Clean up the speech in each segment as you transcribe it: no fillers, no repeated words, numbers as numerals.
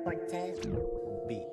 Beat. Beat.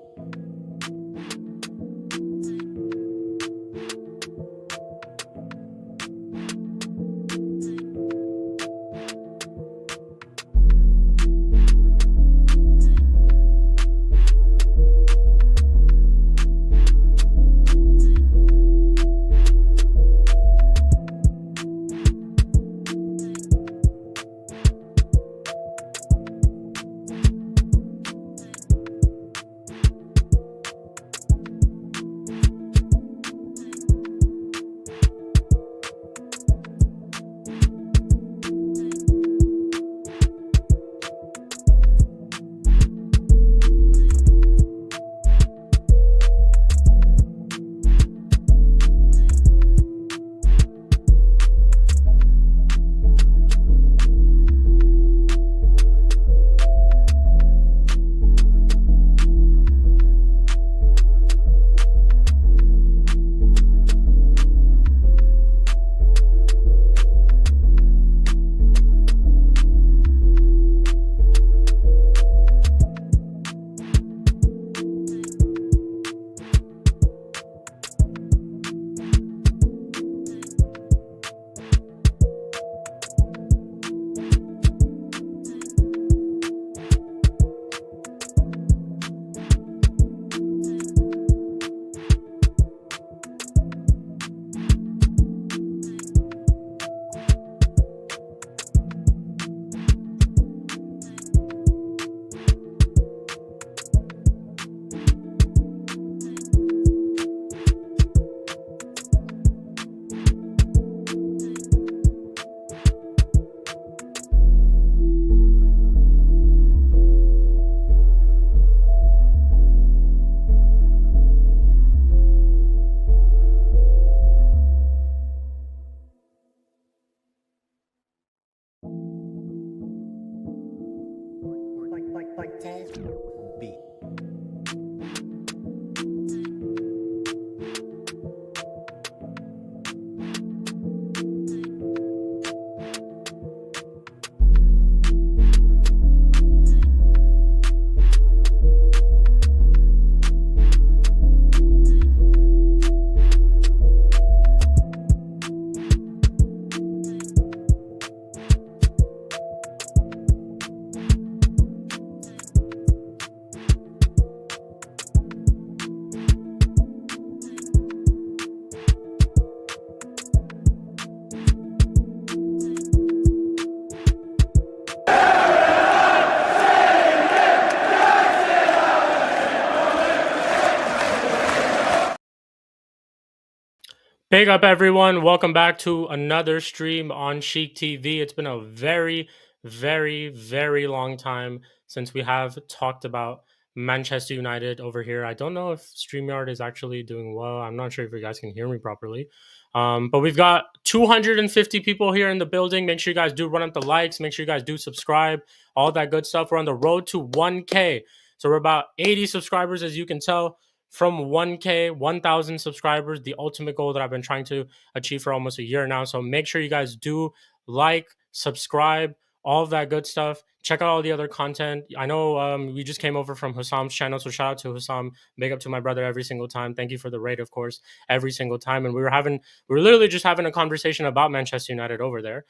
Big up, everyone. Welcome back to another stream on Chic TV. It's been a very, very long time since we have talked about Manchester United over here. I don't know if StreamYard is actually doing well. I'm not sure if you guys can hear me properly. But we've got 250 people here in the building. Make sure you guys do run up the likes. Make sure you guys do subscribe. All that good stuff. We're on the road to 1K. So we're about 80 subscribers, as you can tell. From 1K, 1,000 subscribers, the ultimate goal that I've been trying to achieve for almost a year now. So make sure you guys do like, subscribe, all of that good stuff. Check out all the other content. I know we just came over from Hussam's channel, so shout out to Hussam. Big up to my brother every single time. Thank you for the raid, of course, every single time. And we were literally just having a conversation about Manchester United over there.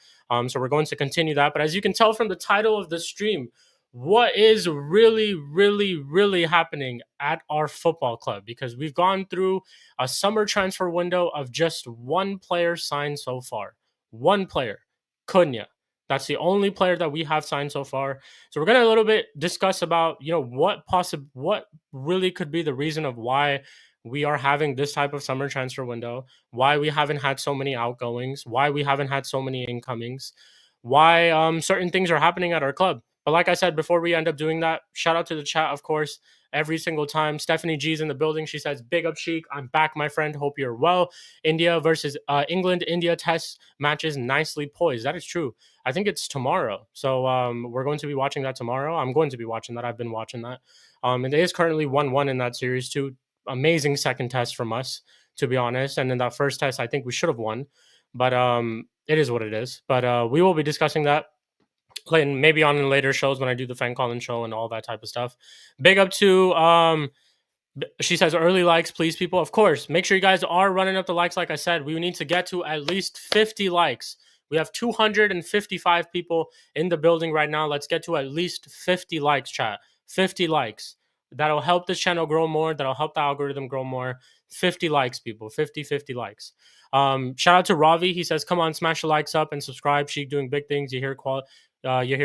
So we're going to continue that. But as you can tell from the title of the stream, what is really happening at our football club, because we've gone through a summer transfer window of just one player signed so far. One player, Cunha. That's the only player that we have signed so far. So we're going to a little bit discuss about, what really could be the reason of why we are having this type of summer transfer window, why we haven't had so many outgoings, why we haven't had so many incomings, why certain things are happening at our club. But like I said, before we end up doing that, shout out to the chat, of course, every single time. Stephanie G's in the building. She says, big up, Sheik. I'm back, my friend. Hope you're well. India versus England. India test matches nicely poised. That is true. I think it's tomorrow. So we're going to be watching that tomorrow. I'm going to be watching that. I've been watching that. And it is currently 1-1 in that series, too. Amazing second test from us, to be honest. And in that first test, I think we should have won. But it is what it is. But we will be discussing that and maybe on later shows when I do the fan calling show and all that type of stuff. Big up to she says early likes, please, people. Of course, make sure you guys are running up the likes. Like I said, we need to get to at least 50 likes. We have 255 people in the building right now. Let's get to at least 50 likes, chat. 50 likes. That'll help this channel grow more. That'll help the algorithm grow more. 50 likes, people. 50 likes. Shout out to Ravi. He says, come on, smash the likes up and subscribe. Sheik doing big things. You hear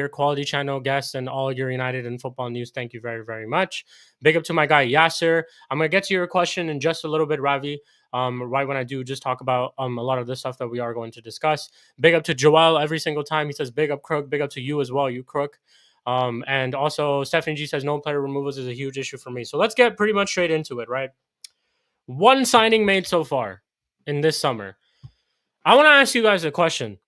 quality channel guests and all your United and football news. Thank you very, very much. Big up to my guy Yasser. I'm gonna get to your question in just a little bit, Ravi. Right when I do, just talk about a lot of the stuff that we are going to discuss. Big up to Joel every single time. He says, big up Crook. Big up to you as well, you Crook. And also Stephanie G says, no player removals is a huge issue for me. So let's get pretty much straight into it, right? One signing made so far in this summer. I want to ask you guys a question.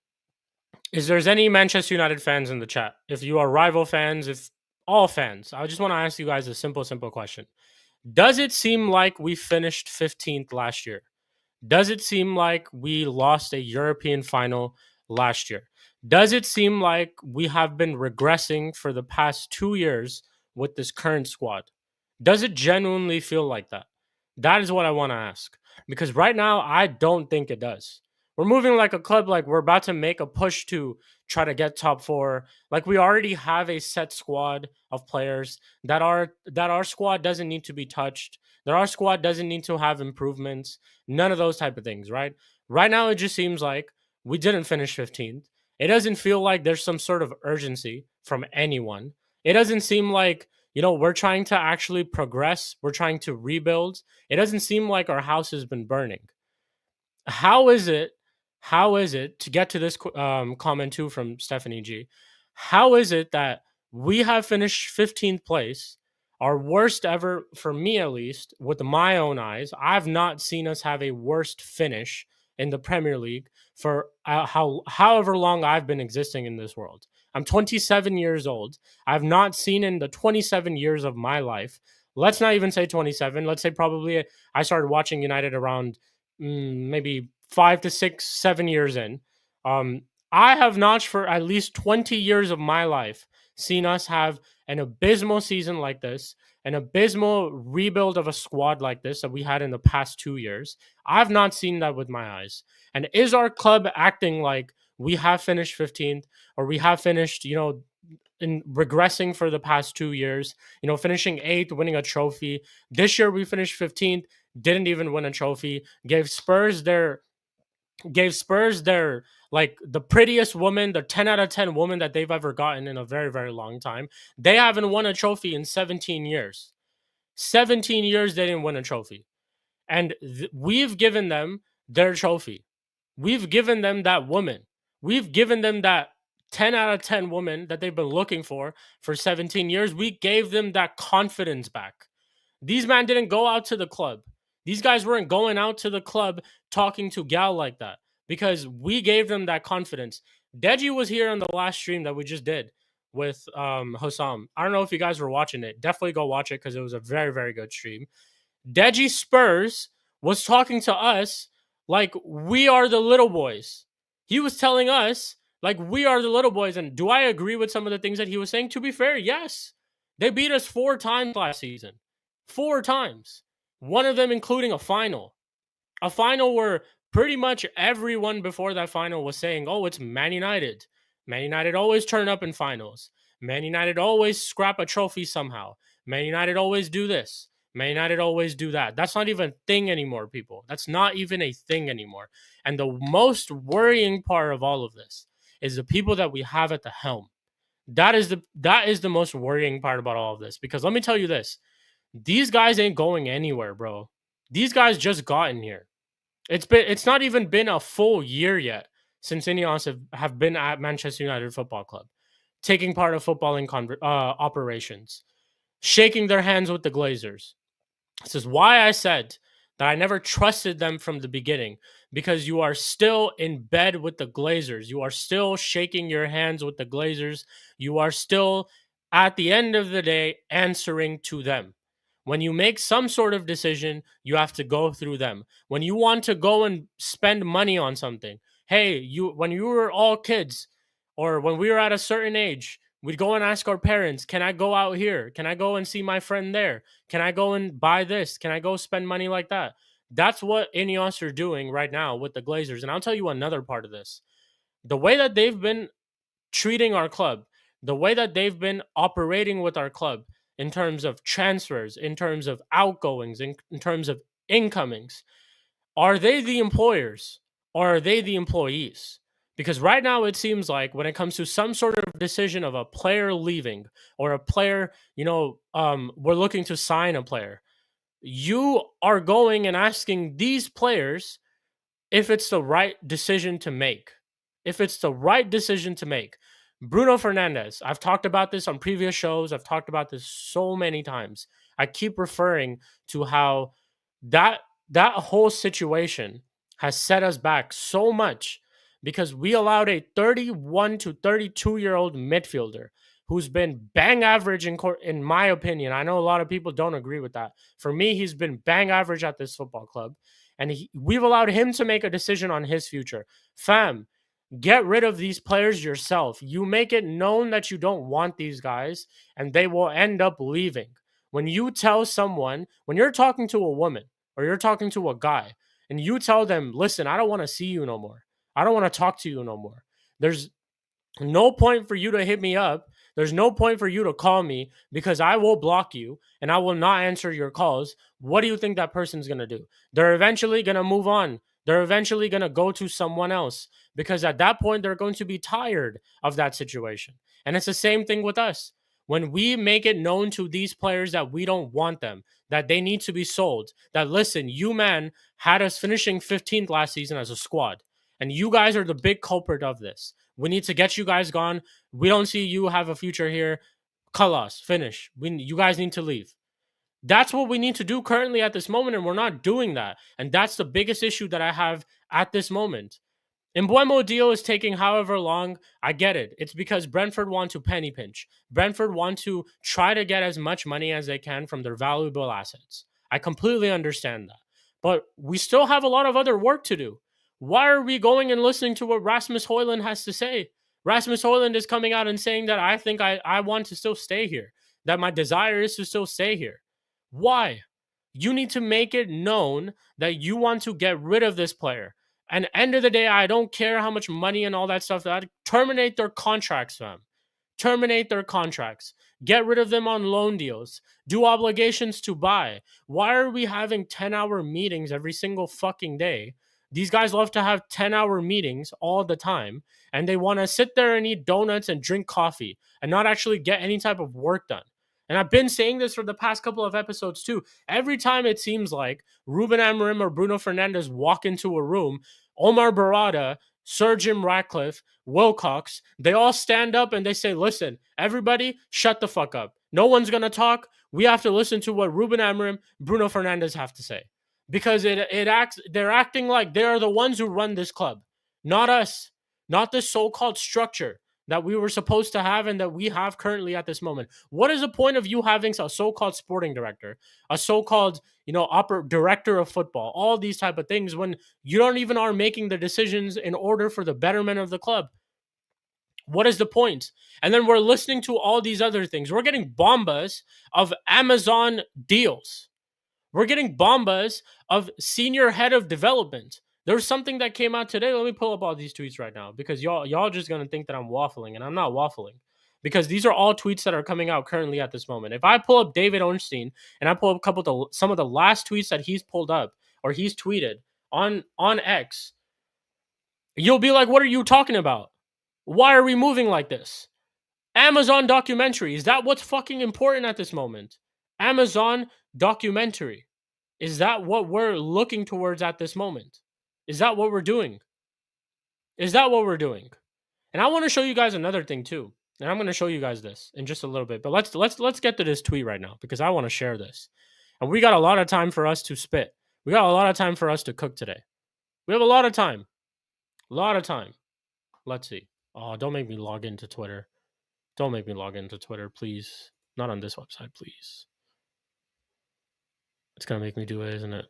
Is there's any Manchester United fans in the chat? If you are rival fans, if all fans, I just want to ask you guys a simple question. Does it seem like we finished 15th last year? Does it seem like we lost a European final last year? Does it seem like we have been regressing for the past 2 years with this current squad? Does it genuinely feel like that? That is what I want to ask. Because right now, I don't think it does. We're moving like a club, like we're about to make a push to try to get top four. Like we already have a set squad of players that our squad doesn't need to be touched. That our squad doesn't need to have improvements. None of those type of things, right? Right now, it just seems like we didn't finish 15th. It doesn't feel like there's some sort of urgency from anyone. It doesn't seem like, we're trying to actually progress. We're trying to rebuild. It doesn't seem like our house has been burning. How is it to get to this comment too from Stephanie G? How is it that we have finished 15th place, our worst ever, for me at least, with my own eyes? I've not seen us have a worst finish in the Premier League for however long I've been existing in this world. I'm 27 years old. I've not seen in the 27 years of my life. Let's not even say 27. Let's say probably I started watching United around maybe 5 to 6, 7 years in. I have not for at least 20 years of my life seen us have an abysmal season like this, an abysmal rebuild of a squad like this that we had in the past 2 years. I've not seen that with my eyes. And is our club acting like we have finished 15th or we have finished, in regressing for the past 2 years, finishing 8th, winning a trophy. This year we finished 15th, didn't even win a trophy, gave Spurs their like the prettiest woman, the 10 out of 10 woman that they've ever gotten in a very, very long time. They haven't won a trophy in 17 years. 17 years they didn't win a trophy. And we've given them their trophy. We've given them that woman. We've given them that 10 out of 10 woman that they've been looking for 17 years. We gave them that confidence back. These men didn't go out to the club. These guys weren't going out to the club talking to gal like that because we gave them that confidence. Deji was here on the last stream that we just did with Hossam. I don't know if you guys were watching it. Definitely go watch it because it was a very, very good stream. Deji Spurs was talking to us like we are the little boys. He was telling us like we are the little boys. And do I agree with some of the things that he was saying? To be fair, yes. They beat us 4 times last season. 4 times. One of them including a final. A final where pretty much everyone before that final was saying, oh, it's Man United. Man United always turn up in finals. Man United always scrap a trophy somehow. Man United always do this. Man United always do that. That's not even a thing anymore, people. That's not even a thing anymore. And the most worrying part of all of this is the people that we have at the helm. That is the most worrying part about all of this. Because let me tell you this. These guys ain't going anywhere, bro. These guys just got in here. It's not even been a full year yet since Ineos have been at Manchester United Football Club, taking part of footballing operations, shaking their hands with the Glazers. This is why I said that I never trusted them from the beginning, because you are still in bed with the Glazers. You are still shaking your hands with the Glazers. You are still, at the end of the day, answering to them. When you make some sort of decision, you have to go through them. When you want to go and spend money on something, hey, when you were all kids, Or when we were at a certain age, we'd go and ask our parents, can I go out here? Can I go and see my friend there? Can I go and buy this? Can I go spend money like that? That's what Ineos are doing right now with the Glazers. And I'll tell you another part of this. The way that they've been treating our club, the way that they've been operating with our club in terms of transfers, in terms of outgoings, in terms of incomings, are they the employers or are they the employees? Because right now it seems like when it comes to some sort of decision of a player leaving or a player, we're looking to sign a player, you are going and asking these players if it's the right decision to make. If it's the right decision to make. Bruno Fernandes, I've talked about this on previous shows. I've talked about this so many times. I keep referring to how that that whole situation has set us back so much because we allowed a 31 to 32-year-old midfielder who's been bang average in my opinion. I know a lot of people don't agree with that. For me, he's been bang average at this football club, and we've allowed him to make a decision on his future. Fam, get rid of these players yourself. You make it known that you don't want these guys, and they will end up leaving. When you tell someone, when you're talking to a woman or you're talking to a guy, and you tell them, listen, I don't want to see you no more. I don't want to talk to you no more. There's no point for you to hit me up. There's no point for you to call me because I will block you and I will not answer your calls. What do you think that person's going to do? They're eventually going to move on. They're eventually going to go to someone else because at that point, they're going to be tired of that situation. And it's the same thing with us. When we make it known to these players that we don't want them, that they need to be sold, that listen, you man had us finishing 15th last season as a squad, and you guys are the big culprit of this. We need to get you guys gone. We don't see you have a future here. Kalas, finish. You guys need to leave. That's what we need to do currently at this moment, and we're not doing that. And that's the biggest issue that I have at this moment. Embuemo deal is taking however long. I get it. It's because Brentford want to penny pinch. Brentford want to try to get as much money as they can from their valuable assets. I completely understand that. But we still have a lot of other work to do. Why are we going and listening to what Rasmus Højlund has to say? Rasmus Højlund is coming out and saying that I think I want to still stay here, that my desire is to still stay here. Why? You need to make it known that you want to get rid of this player. And end of the day, I don't care how much money and all that stuff. That terminate their contracts, fam. Terminate their contracts. Get rid of them on loan deals. Do obligations to buy. Why are we having 10-hour meetings every single fucking day? These guys love to have 10-hour meetings all the time, and they want to sit there and eat donuts and drink coffee and not actually get any type of work done. And I've been saying this for the past couple of episodes too. Every time it seems like Ruben Amorim or Bruno Fernandes walk into a room, Omar Barada, Sir Jim Ratcliffe, Wilcox, they all stand up and they say, listen, everybody shut the fuck up. No one's going to talk. We have to listen to what Ruben Amorim, Bruno Fernandes have to say. Because they're acting like they are the ones who run this club, not us, not this so-called structure that we were supposed to have and that we have currently at this moment. What is the point of you having a so-called sporting director, a so-called, director of football, all these type of things when you don't even are making the decisions in order for the betterment of the club? What is the point? And then we're listening to all these other things. We're getting bombas of Amazon deals. We're getting bombas of senior head of development. There's something that came out today. Let me pull up all these tweets right now because y'all just gonna think that I'm waffling, and I'm not waffling because these are all tweets that are coming out currently at this moment. If I pull up David Ornstein and I pull up some of the last tweets that he's pulled up or he's tweeted on X, you'll be like, "What are you talking about? Why are we moving like this?" Amazon documentary, is that what's fucking important at this moment? Amazon documentary. Is that what we're looking towards at this moment? Is that what we're doing? Is that what we're doing? And I want to show you guys another thing too. And I'm going to show you guys this in just a little bit. But let's get to this tweet right now because I want to share this. And we got a lot of time for us to spit. We got a lot of time for us to cook today. We have a lot of time. A lot of time. Let's see. Oh, don't make me log into Twitter. Don't make me log into Twitter, please. Not on this website, please. It's going to make me do it, isn't it?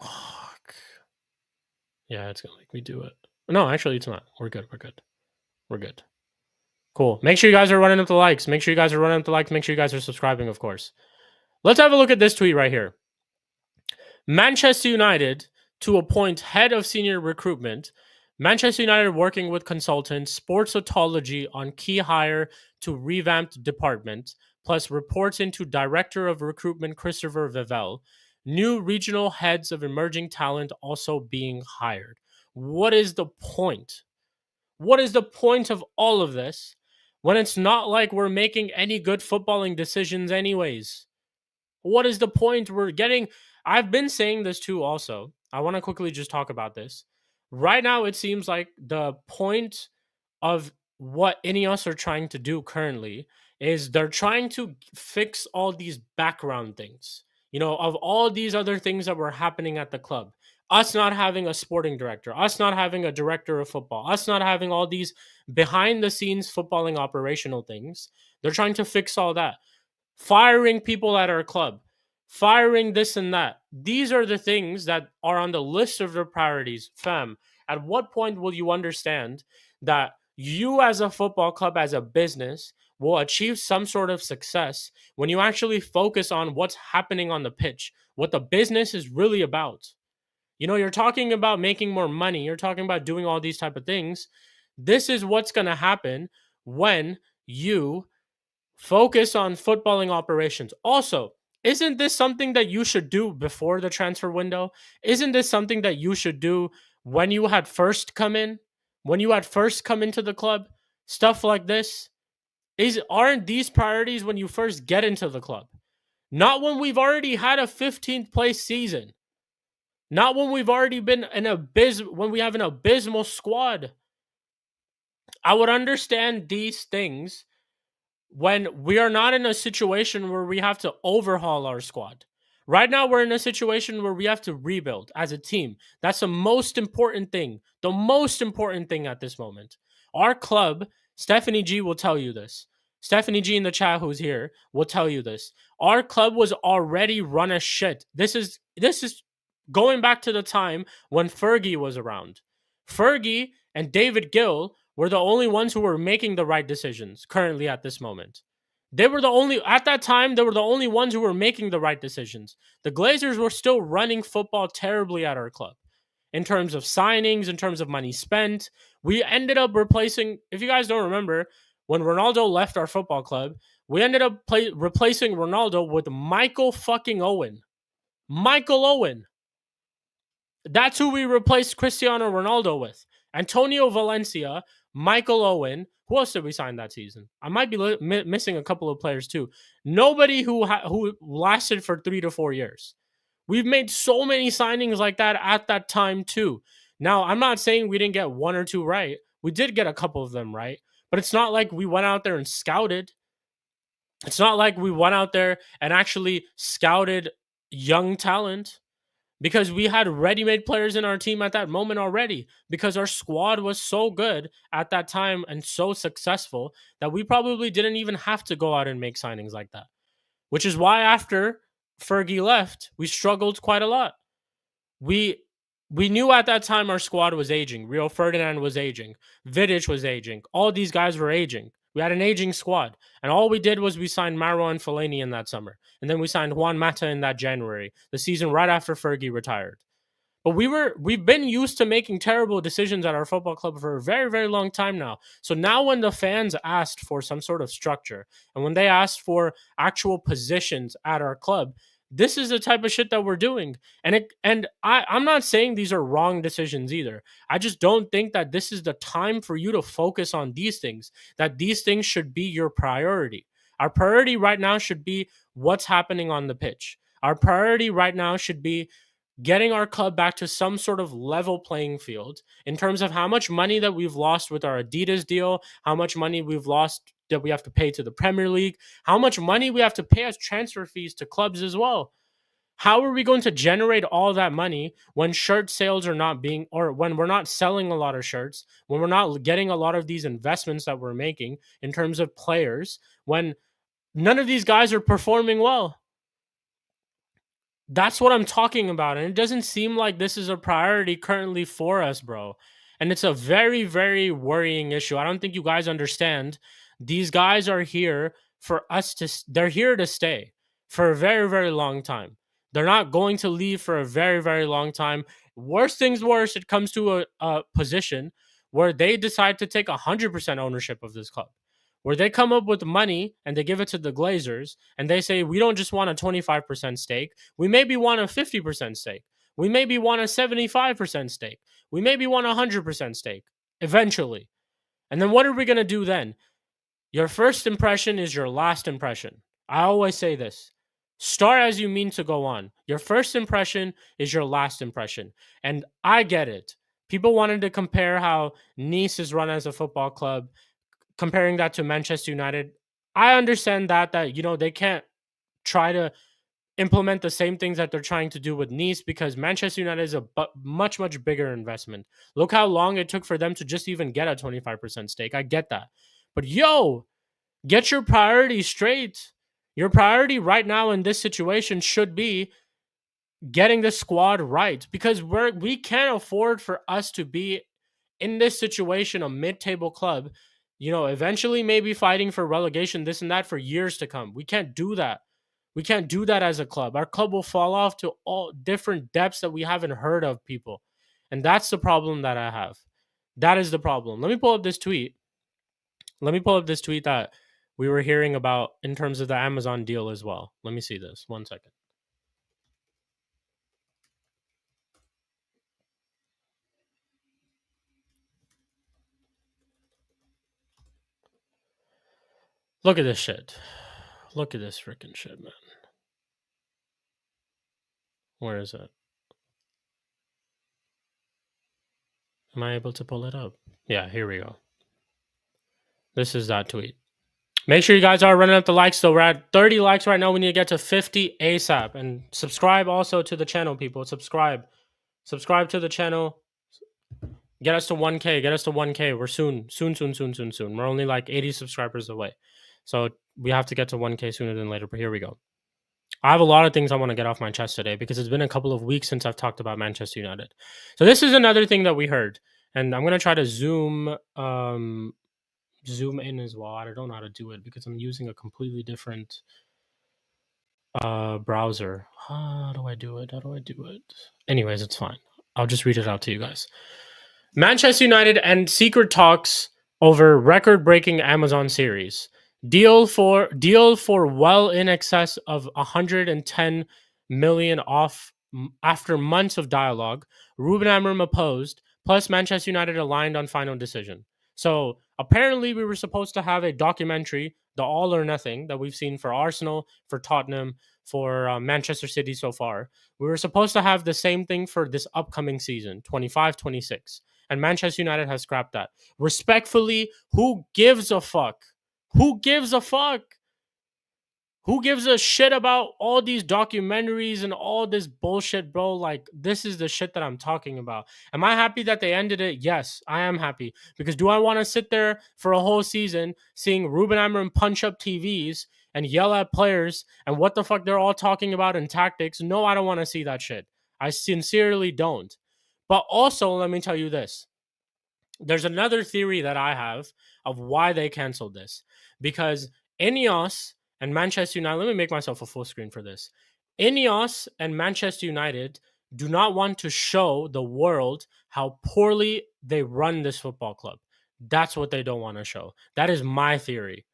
Fuck. Yeah, it's going to make me do it. No, actually, it's not. We're good. We're good. We're good. Cool. Make sure you guys are running up the likes. Make sure you guys are running up the likes. Make sure you guys are subscribing, of course. Let's have a look at this tweet right here. Manchester United to appoint head of senior recruitment. Manchester United working with consultants, Sportsology on key hire to revamped department, plus reports into director of recruitment Christopher Vivell. New regional heads of emerging talent also being hired. What is the point? What is the point of all of this when it's not like we're making any good footballing decisions, anyways? What is the point we're getting? I've been saying this too, also. I want to quickly just talk about this. Right now, it seems like the point of what Ineos are trying to do currently is they're trying to fix all these background things, of all these other things that were happening at the club. Us not having a sporting director, us not having a director of football, us not having all these behind the scenes footballing operational things. They're trying to fix all that. Firing people at our club, firing this and that. These are the things that are on the list of their priorities. Fam, at what point will you understand that you as a football club, as a business, will achieve some sort of success when you actually focus on what's happening on the pitch, what the business is really about? You're talking about making more money. You're talking about doing all these type of things. This is what's going to happen when you focus on footballing operations. Also, isn't this something that you should do before the transfer window? Isn't this something that you should do when you had first come in? When you had first come into the club? Stuff like this? Aren't these priorities when you first get into the club? Not when we've already had a 15th place season. Not when we've already been when we have an abysmal squad. I would understand these things when we are not in a situation where we have to overhaul our squad. Right now, we're in a situation where we have to rebuild as a team. That's the most important thing. The most important thing at this moment. Our club, Stephanie G will tell you this. Stephanie G in the chat, who's here, will tell you this. Our club was already run as shit. This is going back to the time when Fergie was around. Fergie and David Gill were the only ones who were making the right decisions currently at this moment. At that time, they were the only ones who were making the right decisions. The Glazers were still running football terribly at our club in terms of signings, in terms of money spent. We ended up replacing, if you guys don't remember, when Ronaldo left our football club, we ended up replacing Ronaldo with Michael fucking Owen. Michael Owen. That's who we replaced Cristiano Ronaldo with. Antonio Valencia, Michael Owen. Who else did we sign that season? I might be missing a couple of players too. Nobody who lasted for 3 to 4 years. We've made so many signings like that at that time too. Now, I'm not saying we didn't get one or two right. We did get a couple of them right. But it's not like we went out there and scouted. It's not like we went out there and actually scouted young talent, because we had ready-made players in our team at that moment already, because our squad was so good at that time and so successful that we probably didn't even have to go out and make signings like that. Which is why after Fergie left, we struggled quite a lot. We knew at that time our squad was aging. Rio Ferdinand was aging. Vidic was aging. All these guys were aging. We had an aging squad. And all we did was we signed Marwan Fellaini in that summer. And then we signed Juan Mata in that January, the season right after Fergie retired. But we've been used to making terrible decisions at our football club for a very, very long time now. So now when the fans asked for some sort of structure, and when they asked for actual positions at our club, this is the type of shit that we're doing. And I'm not saying these are wrong decisions either. I just don't think that this is the time for you to focus on these things, that these things should be your priority. Our priority right now should be what's happening on the pitch. Our priority right now should be getting our club back to some sort of level playing field in terms of how much money that we've lost with our Adidas deal, how much money we've lost that we have to pay to the Premier League, how much money we have to pay as transfer fees to clubs as well. How are we going to generate all that money when shirt sales are not being, or when we're not selling a lot of shirts, when we're not getting a lot of these investments that we're making in terms of players, when none of these guys are performing well? That's what I'm talking about. And it doesn't seem like this is a priority currently for us, bro. And it's a very, very worrying issue. I don't think you guys understand. These guys are here for us they're here to stay for a very, very long time. They're not going to leave for a very, very long time. Worst things worse, it comes to a position where they decide to take 100% ownership of this club, where they come up with money and they give it to the Glazers and they say, we don't just want a 25% stake. We maybe want a 50% stake. We maybe want a 75% stake. We maybe want a 100% stake eventually. And then what are we going to do then? Your first impression is your last impression. I always say this. Start as you mean to go on. Your first impression is your last impression. And I get it. People wanted to compare how Nice is run as a football club, comparing that to Manchester United. I understand that they can't try to implement the same things that they're trying to do with Nice because Manchester United is a much, much bigger investment. Look how long it took for them to just even get a 25% stake. I get that. But get your priorities straight. Your priority right now in this situation should be getting the squad right, because we can't afford for us to be in this situation, a mid-table club, eventually maybe fighting for relegation, this and that for years to come. We can't do that. We can't do that as a club. Our club will fall off to all different depths that we haven't heard of, people. And that's the problem that I have. That is the problem. Let me pull up this tweet. That we were hearing about in terms of the Amazon deal as well. Let me see this. 1 second. Look at this shit. Look at this freaking shit, man. Where is it? Am I able to pull it up? Yeah, here we go. This is that tweet. Make sure you guys are running up the likes, though. We're at 30 likes right now. We need to get to 50 ASAP. And subscribe also to the channel, people. Subscribe to the channel. Get us to 1K. We're soon. We're only like 80 subscribers away. So we have to get to 1K sooner than later. But here we go. I have a lot of things I want to get off my chest today because it's been a couple of weeks since I've talked about Manchester United. So this is another thing that we heard. And I'm going to try to zoom in as well. I don't know how to do it because I'm using a completely different browser. How do I do it? Anyways, it's fine. I'll just read it out to you guys. Manchester United and secret talks over record-breaking Amazon series. Deal for well in excess of 110 million off after months of dialogue. Ruben Amorim opposed, plus Manchester United aligned on final decision. So apparently we were supposed to have a documentary, The All or Nothing, that we've seen for Arsenal, for Tottenham, for Manchester City so far. We were supposed to have the same thing for this upcoming season, 25-26. And Manchester United has scrapped that. Respectfully, who gives a fuck? Who gives a fuck? Who gives a shit about all these documentaries and all this bullshit, bro? Like, this is the shit that I'm talking about. Am I happy that they ended it? Yes, I am happy. Because do I want to sit there for a whole season seeing Ruben Amorim punch up TVs and yell at players and what the fuck they're all talking about in tactics? No, I don't want to see that shit. I sincerely don't. But also, let me tell you this. There's another theory that I have of why they canceled this. Because Ineos and Manchester United, let me make myself a full screen for this. Ineos and Manchester United do not want to show the world how poorly they run this football club. That's what they don't want to show. That is my theory.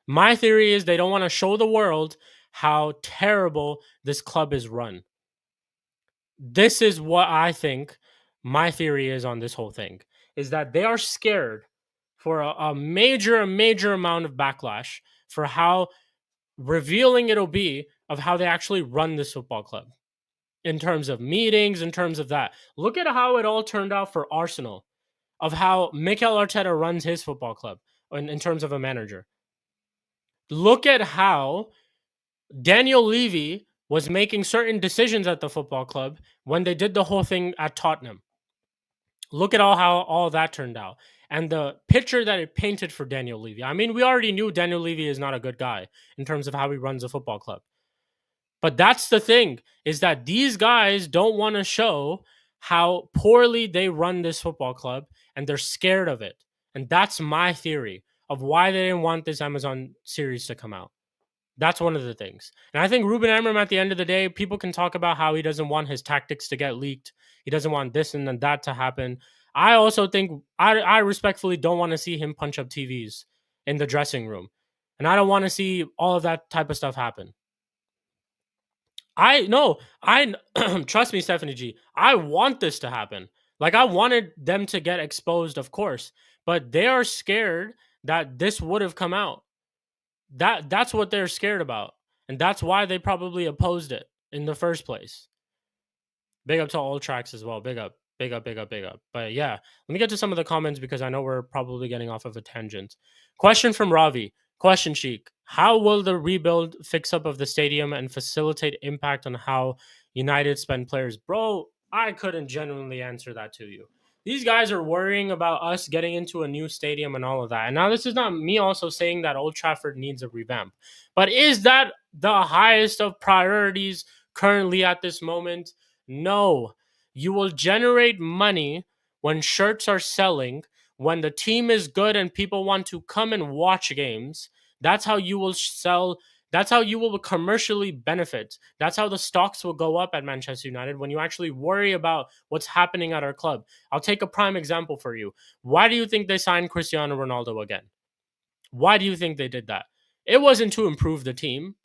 My theory is they don't want to show the world how terrible this club is run. This is what I think my theory is on this whole thing, is that they are scared for a major amount of backlash for how revealing it'll be of how they actually run this football club in terms of meetings, in terms of that. Look at how it all turned out for Arsenal, of how Mikel Arteta runs his football club in terms of a manager. Look at how Daniel Levy was making certain decisions at the football club when they did the whole thing at Tottenham. Look at how all that turned out. And the picture that it painted for Daniel Levy. I mean, we already knew Daniel Levy is not a good guy in terms of how he runs a football club. But that's the thing, is that these guys don't want to show how poorly they run this football club, and they're scared of it. And that's my theory of why they didn't want this Amazon series to come out. That's one of the things. And I think Ruben Amorim, at the end of the day, people can talk about how he doesn't want his tactics to get leaked. He doesn't want this and then that to happen. I also think I respectfully don't want to see him punch up TVs in the dressing room. And I don't want to see all of that type of stuff happen. I trust me, Stephanie G. I want this to happen. Like, I wanted them to get exposed, of course, but they are scared that this would have come out. That's what they're scared about, and that's why they probably opposed it in the first place. Big up to all tracks as well. Big up, big up, big up, big up. But yeah, let me get to some of the comments because I know we're probably getting off of a tangent. Question from Ravi. Question, Sheik. How will the rebuild fix up of the stadium and facilitate impact on how United spend players? Bro, I couldn't genuinely answer that to you. These guys are worrying about us getting into a new stadium and all of that. And now this is not me also saying that Old Trafford needs a revamp. But is that the highest of priorities currently at this moment? No. You will generate money when shirts are selling, when the team is good and people want to come and watch games. That's how you will sell. That's how you will commercially benefit. That's how the stocks will go up at Manchester United when you actually worry about what's happening at our club. I'll take a prime example for you. Why do you think they signed Cristiano Ronaldo again? Why do you think they did that? It wasn't to improve the team.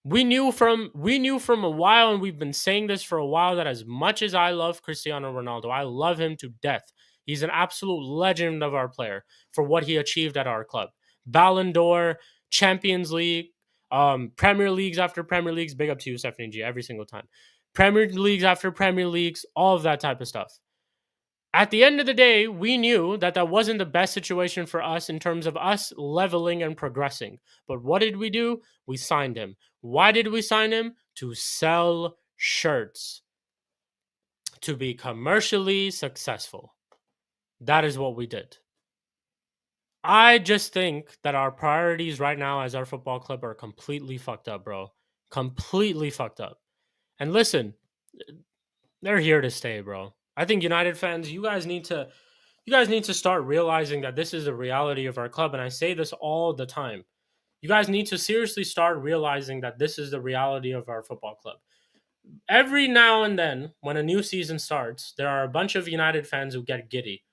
We knew from a while, and we've been saying this for a while, that as much as I love Cristiano Ronaldo, I love him to death. He's an absolute legend of our player for what he achieved at our club. Ballon d'Or, Champions League, Premier Leagues after Premier Leagues. Big up to you, Stephanie G, every single time. Premier Leagues after Premier Leagues, all of that type of stuff. At the end of the day, we knew that that wasn't the best situation for us in terms of us leveling and progressing. But what did we do? We signed him. Why did we sign him? To sell shirts, to be commercially successful. That is what we did. I just think that our priorities right now as our football club are completely fucked up, bro. Completely fucked up. And listen, they're here to stay, bro. I think United fans, you guys need to start realizing that this is the reality of our club, and I say this all the time. You guys need to seriously start realizing that this is the reality of our football club. Every now and then, when a new season starts, there are a bunch of United fans who get giddy.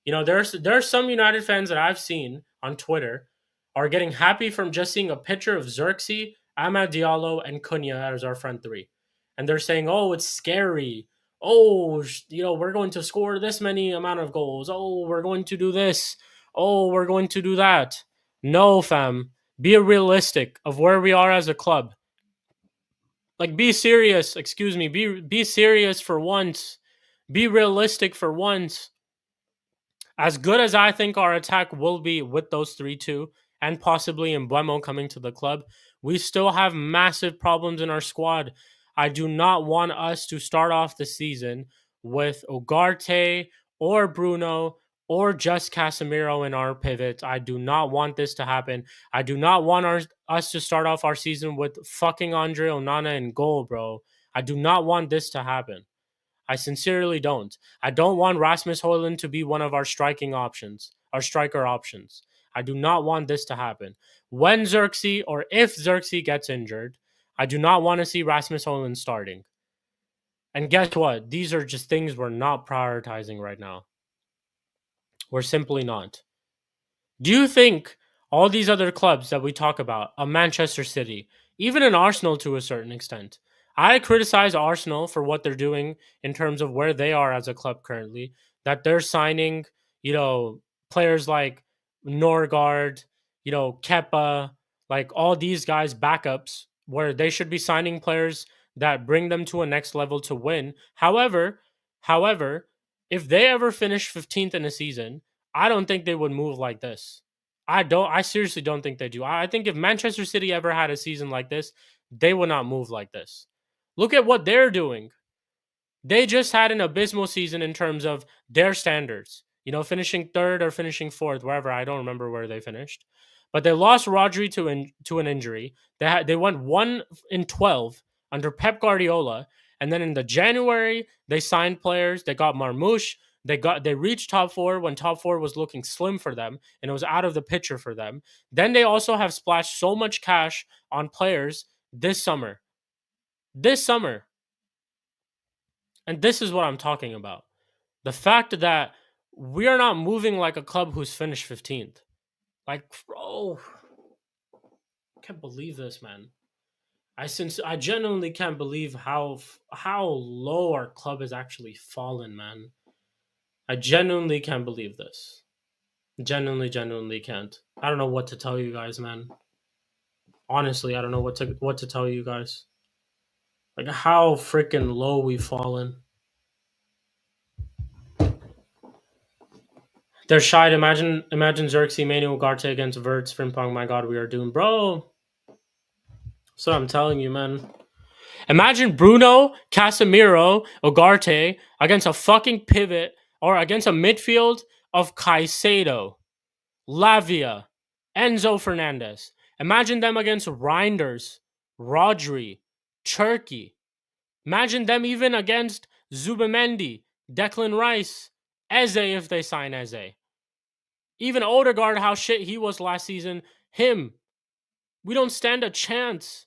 You know, there's some United fans that I've seen on Twitter are getting happy from just seeing a picture of Xerxes, Amad Diallo, and Cunha as our front three. And they're saying, oh, it's scary. Oh, we're going to score this many amount of goals. Oh, we're going to do this. Oh, we're going to do that. No, fam. Be realistic of where we are as a club. Like, be serious. Excuse me. Be serious for once. Be realistic for once. As good as I think our attack will be with those 3-2 and possibly Embo coming to the club, we still have massive problems in our squad. I do not want us to start off the season with Ugarte or Bruno or just Casemiro in our pivot. I do not want this to happen. I do not want us to start off our season with fucking Andre Onana in goal, bro. I do not want this to happen. I sincerely don't. I don't want Rasmus Højlund to be one of our striker options. I do not want this to happen. When Xerxes, or if Xerxes gets injured, I do not want to see Rasmus Højlund starting. And guess what? These are just things we're not prioritizing right now. We're simply not. Do you think all these other clubs that we talk about, a Manchester City, even an Arsenal to a certain extent, I criticize Arsenal for what they're doing in terms of where they are as a club currently, that they're signing, players like Norgard, Kepa, like all these guys backups, where they should be signing players that bring them to a next level to win. However, if they ever finish 15th in a season, I don't think they would move like this. I seriously don't think they do. I think if Manchester City ever had a season like this, they would not move like this. Look at what they're doing. They just had an abysmal season in terms of their standards. Finishing third or finishing fourth, wherever. I don't remember where they finished. But they lost Rodri to an injury. They went 1-12 under Pep Guardiola, And then in the January, they signed players. They got Marmoush. They reached top four when top four was looking slim for them and it was out of the picture for them. Then they also have splashed so much cash on players this summer. This summer. And this is what I'm talking about. The fact that we are not moving like a club who's finished 15th. Like, bro, I can't believe this, man. I genuinely can't believe how low our club has actually fallen, man. I genuinely can't believe this. Genuinely can't. I don't know what to tell you guys, man. Honestly, I don't know what to tell you guys. Like how freaking low we've fallen. They're shy. Imagine Xerxes, Manuel Ugarte against Verts, Frimpong. My God, we are doomed, bro. That's what I'm telling you, man. Imagine Bruno, Casemiro, Ugarte against a fucking pivot or against a midfield of Caicedo, Lavia, Enzo Fernandez. Imagine them against Reinders, Rodri, Turkey. Imagine them even against Zubamendi, Declan Rice, Eze if they sign Eze. Even Odegaard, how shit he was last season, him. We don't stand a chance.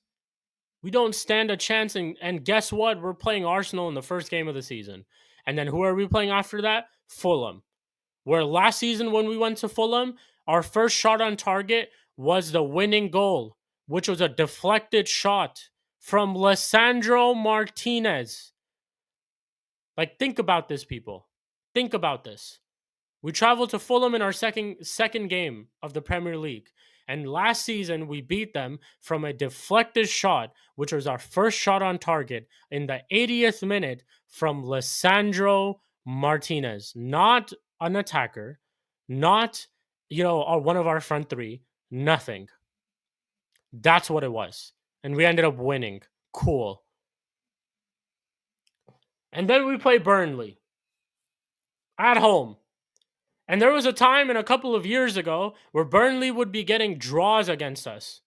We don't stand a chance. And guess what? We're playing Arsenal in the first game of the season. And then who are we playing after that? Fulham. Where last season when we went to Fulham, our first shot on target was the winning goal, which was a deflected shot from Lisandro Martinez. Like, think about this, people. Think about this. We traveled to Fulham in our second game of the Premier League. And last season, we beat them from a deflected shot, which was our first shot on target in the 80th minute from Lisandro Martinez. Not an attacker, not, one of our front three, nothing. That's what it was. And we ended up winning. Cool. And then we play Burnley at home. And there was a time in a couple of years ago where Burnley would be getting draws against us.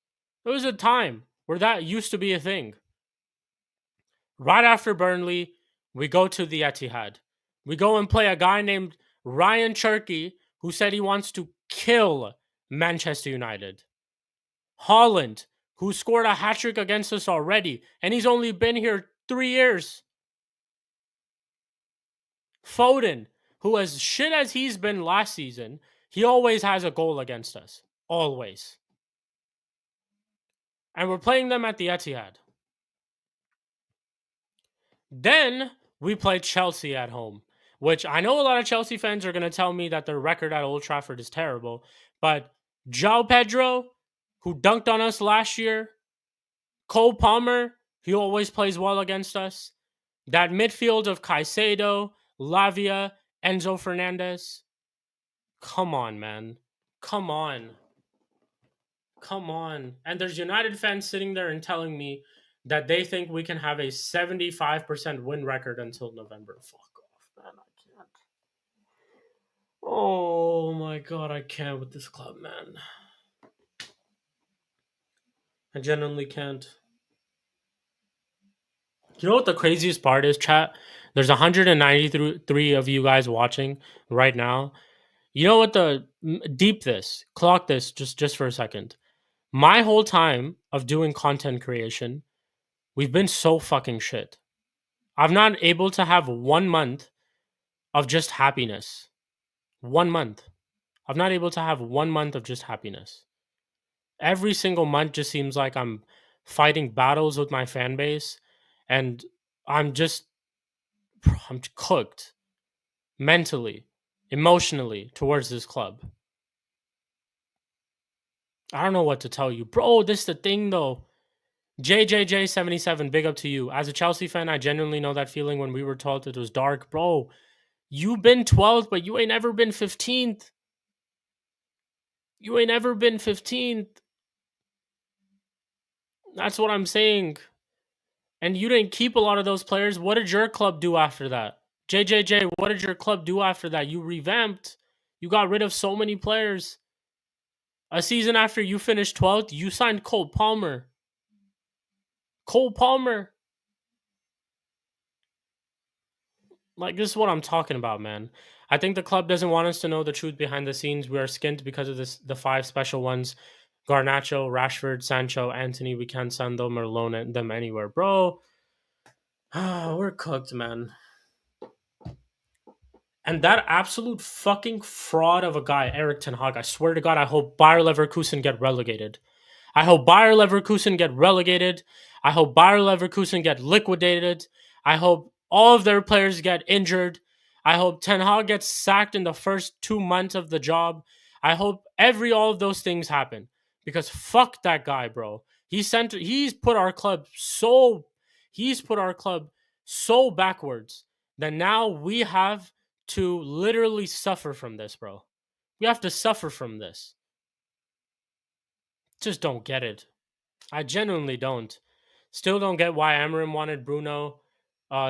There was a time where that used to be a thing. Right after Burnley, we go to the Etihad. We go and play a guy named Ryan Cherky who said he wants to kill Manchester United. Holland, who scored a hat-trick against us already, and he's only been here 3 years. Foden, who as shit as he's been last season, he always has a goal against us. Always. And we're playing them at the Etihad. Then we play Chelsea at home, which I know a lot of Chelsea fans are going to tell me that their record at Old Trafford is terrible. But João Pedro, who dunked on us last year, Cole Palmer, he always plays well against us. That midfield of Caicedo, Lavia, Enzo Fernandez. Come on, man. Come on. And there's United fans sitting there and telling me that they think we can have a 75% win record until November. Fuck off, man. I can't. Oh my God, I can't with this club, man. I genuinely can't. You know what the craziest part is, chat? There's 193 of you guys watching right now. You know what clock this just for a second. My whole time of doing content creation, we've been so fucking shit. I'm not able to have 1 month of just happiness. 1 month. I'm not able to have 1 month of just happiness. Every single month just seems like I'm fighting battles with my fan base, and I'm cooked mentally, emotionally towards this club. I don't know what to tell you. Bro, this is the thing though. JJJ77, big up to you. As a Chelsea fan, I genuinely know that feeling when we were told it was dark. Bro, you've been 12th, but you ain't ever been 15th. You ain't ever been 15th. That's what I'm saying. And you didn't keep a lot of those players. What did your club do after that? JJJ, what did your club do after that? You revamped. You got rid of so many players. A season after you finished 12th, you signed Cole Palmer. Like, this is what I'm talking about, man. I think the club doesn't want us to know the truth behind the scenes. We are skint because of the five special ones: Garnacho, Rashford, Sancho, Anthony. We can't send them or loan them anywhere, bro. We're cooked, man. And that absolute fucking fraud of a guy, Eric Ten Hag. I swear to God, I hope Bayer Leverkusen get relegated. I hope Bayer Leverkusen get relegated. I hope Bayer Leverkusen get liquidated. I hope all of their players get injured. I hope Ten Hag gets sacked in the first 2 months of the job. I hope all of those things happen because fuck that guy, bro. He's put our club so backwards that now we have to literally suffer from this, bro. We have to suffer from this. Just don't get it. I genuinely don't. Still don't get why Amarim wanted Bruno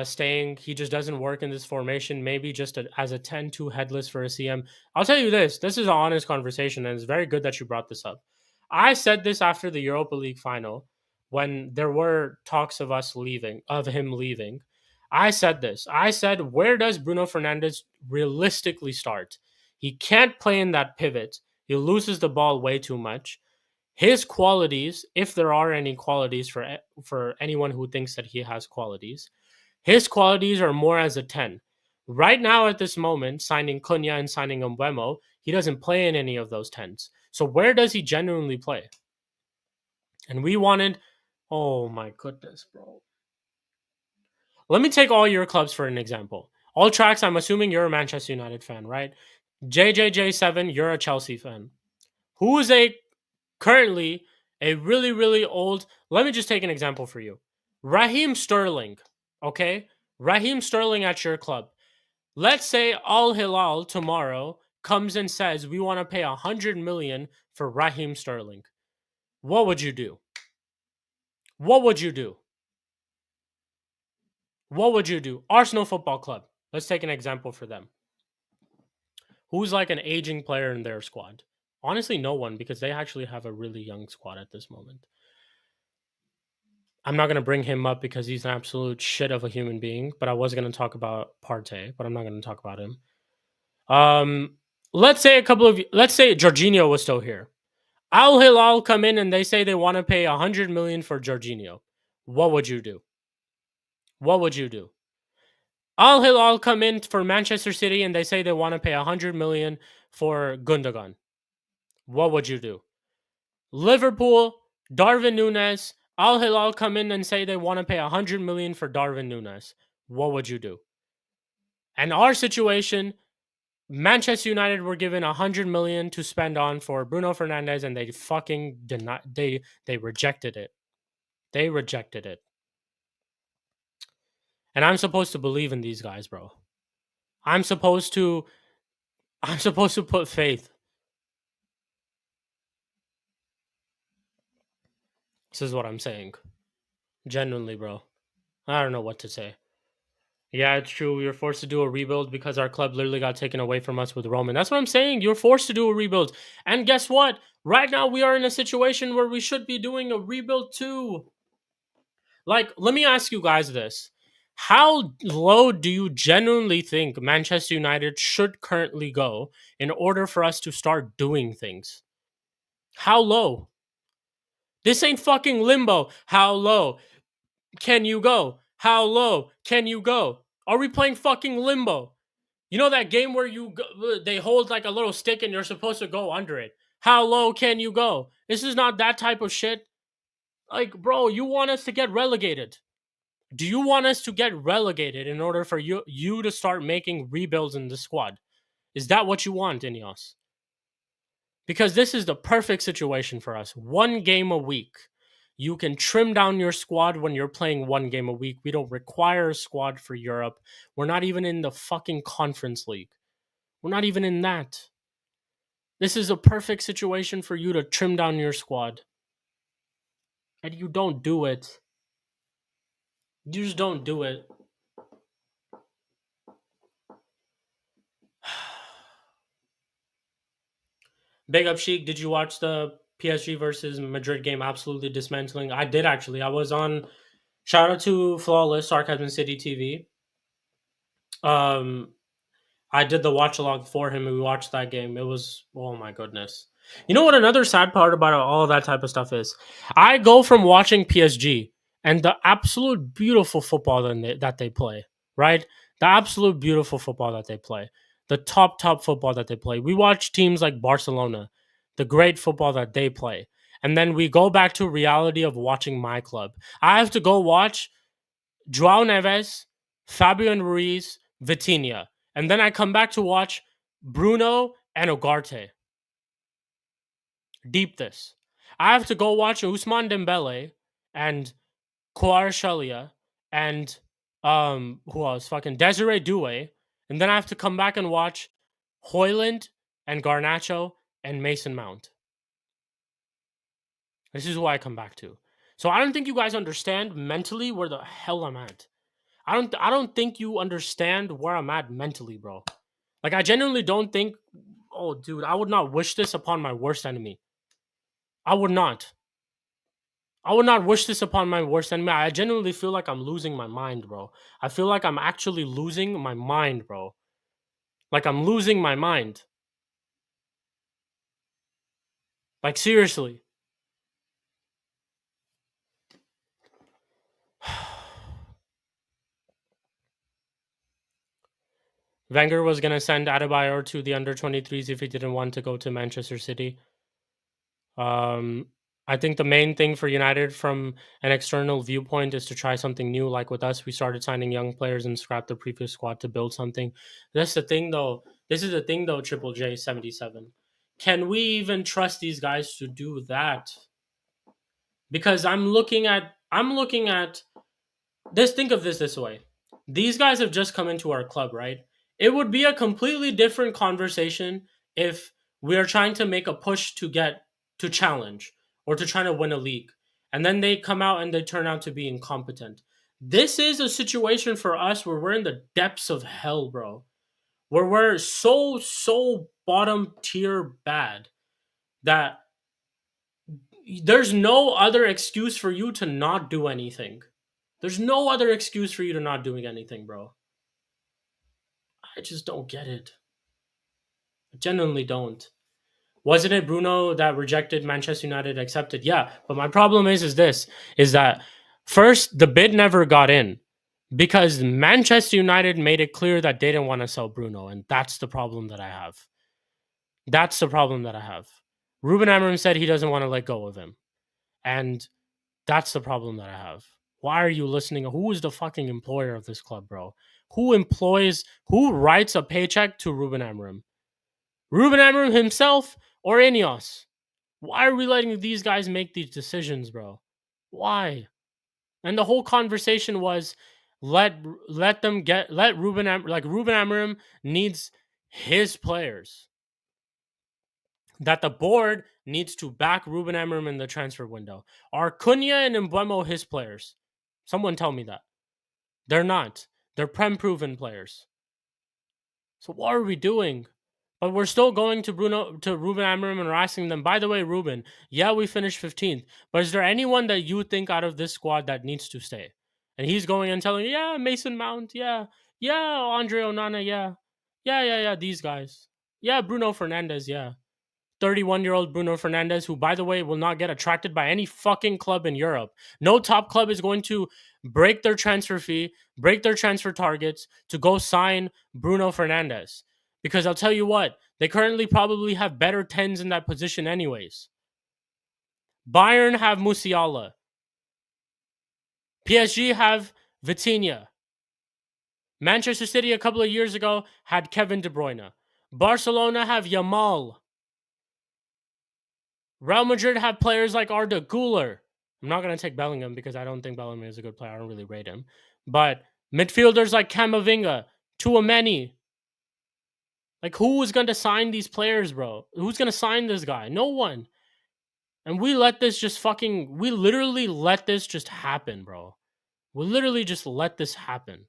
staying. He just doesn't work in this formation. Maybe just as a 10-2 headless for a CM. I'll tell you this. This is an honest conversation, and it's very good that you brought this up. I said this after the Europa League final when there were talks of him leaving. I said this. I said, where does Bruno Fernandes realistically start? He can't play in that pivot. He loses the ball way too much. His qualities, if there are any qualities for anyone who thinks that he has qualities, his qualities are more as a 10. Right now, at this moment, signing Cunha and signing Mbeumo, he doesn't play in any of those 10s. So where does he genuinely play? And we wanted, oh my goodness, bro. Let me take all your clubs for an example. All tracks, I'm assuming you're a Manchester United fan, right? JJJ7, you're a Chelsea fan. Who is currently a really, really old. Let me just take an example for you. Raheem Sterling, okay? Raheem Sterling at your club. Let's say Al Hilal tomorrow comes and says we want to pay 100 million for Raheem Sterling. What would you do? What would you do? What would you do? Arsenal Football Club. Let's take an example for them. Who's like an aging player in their squad? Honestly, no one, because they actually have a really young squad at this moment. I'm not going to bring him up because he's an absolute shit of a human being, but I was going to talk about Partey, but I'm not going to talk about him. Let's say Jorginho was still here. Al Hilal come in and they say they want to pay 100 million for Jorginho. What would you do? What would you do? Al Hilal come in for Manchester City and they say they want to pay 100 million for Gundogan. What would you do? Liverpool, Darwin Núñez, Al Hilal come in and say they want to pay 100 million for Darwin Núñez. What would you do? And our situation, Manchester United were given 100 million to spend on for Bruno Fernandes and they fucking they rejected it. They rejected it. And I'm supposed to believe in these guys, bro. I'm supposed to put faith. This is what I'm saying. Genuinely, bro. I don't know what to say. Yeah, it's true. We were forced to do a rebuild because our club literally got taken away from us with Roman. That's what I'm saying. You're forced to do a rebuild. And guess what? Right now, we are in a situation where we should be doing a rebuild too. Like, let me ask you guys this. How low do you genuinely think Manchester United should currently go in order for us to start doing things? How low? This ain't fucking limbo. How low can you go? How low can you go? Are we playing fucking limbo? You know that game where they hold like a little stick and you're supposed to go under it? How low can you go? This is not that type of shit. Like, bro, you want us to get relegated. Do you want us to get relegated in order for you to start making rebuilds in the squad? Is that what you want, Ineos? Because this is the perfect situation for us. 1 game a week. You can trim down your squad when you're playing 1 game a week. We don't require a squad for Europe. We're not even in the fucking Conference League. We're not even in that. This is a perfect situation for you to trim down your squad. And you don't do it. You just don't do it. Big up, Sheik. Did you watch the PSG versus Madrid game? Absolutely dismantling. I did actually. I was on. Shout out to Flawless Sarcasm City TV. Um, I did the watch along for him, and we watched that game. It was, oh my goodness. You know what? Another sad part about all of that type of stuff is, I go from watching PSG and the absolute beautiful football that they play, right? The absolute beautiful football that they play, the top football that they play. We watch teams like Barcelona, the great football that they play, and then we go back to reality of watching my club. I have to go watch Joao Neves, Fabian Ruiz, Vitinha. And then I come back to watch Bruno and Ugarte. Deep this. I have to go watch Ousmane Dembele and Kvaratskhelia and who else? Fucking Desiree Doué. And then I have to come back and watch Hoyland and Garnacho and Mason Mount. This is who I come back to. So I don't think you guys understand mentally where the hell I'm at. I don't think you understand where I'm at mentally, bro. Like, I genuinely don't think, oh dude, I would not wish this upon my worst enemy. I would not. I would not wish this upon my worst enemy. I genuinely feel like I'm losing my mind, bro. I feel like I'm actually losing my mind, bro. Like, I'm losing my mind. Like, seriously. Wenger was going to send Adebayor to the under 23s if he didn't want to go to Manchester City. I think the main thing for United from an external viewpoint is to try something new. Like with us, we started signing young players and scrapped the previous squad to build something. That's the thing, though. This is the thing, though. Triple J 77. Can we even trust these guys to do that? Because I'm looking at this. Think of this way: these guys have just come into our club, right? It would be a completely different conversation if we are trying to make a push to get to challenge or to try to win a league, and then they come out and they turn out to be incompetent. This is a situation for us where we're in the depths of hell, bro. Where we're so bottom tier bad that there's no other excuse for you to not do anything. There's no other excuse for you to not doing anything, bro. I just don't get it. I genuinely don't. Wasn't it Bruno that rejected Manchester United accepted? Yeah, but my problem is this is that first the bid never got in because Manchester United made it clear that they didn't want to sell Bruno, and that's the problem that I have. That's the problem that I have. Ruben Amorim said he doesn't want to let go of him. And that's the problem that I have. Why are you listening? Who is the fucking employer of this club, bro? Who writes a paycheck to Ruben Amorim? Ruben Amorim himself or Ineos? Why are we letting these guys make these decisions, bro? Why? And the whole conversation was let Ruben Amorim needs his players. That the board needs to back Ruben Amorim in the transfer window. Are Cunha and Embo his players? Someone tell me that. They're not. They're prem-proven players. So what are we doing? But we're still going to Ruben Amorim and we're asking them, by the way, Ruben, yeah, we finished 15th, but is there anyone that you think out of this squad that needs to stay? And he's going and telling, yeah, Mason Mount, yeah, Andre Onana, yeah, these guys. Yeah, Bruno Fernandes, yeah. 31-year-old Bruno Fernandes, who, by the way, will not get attracted by any fucking club in Europe. No top club is going to break their transfer fee, break their transfer targets to go sign Bruno Fernandes. Because I'll tell you what, they currently probably have better 10s in that position anyways. Bayern have Musiala. PSG have Vitinha. Manchester City a couple of years ago had Kevin De Bruyne. Barcelona have Yamal. Real Madrid have players like Arda Güler. I'm not going to take Bellingham because I don't think Bellingham is a good player. I don't really rate him. But midfielders like Camavinga, Tchouaméni. Like, who is going to sign these players, bro? Who's going to sign this guy? No one. And we literally let this just happen, bro. We literally just let this happen.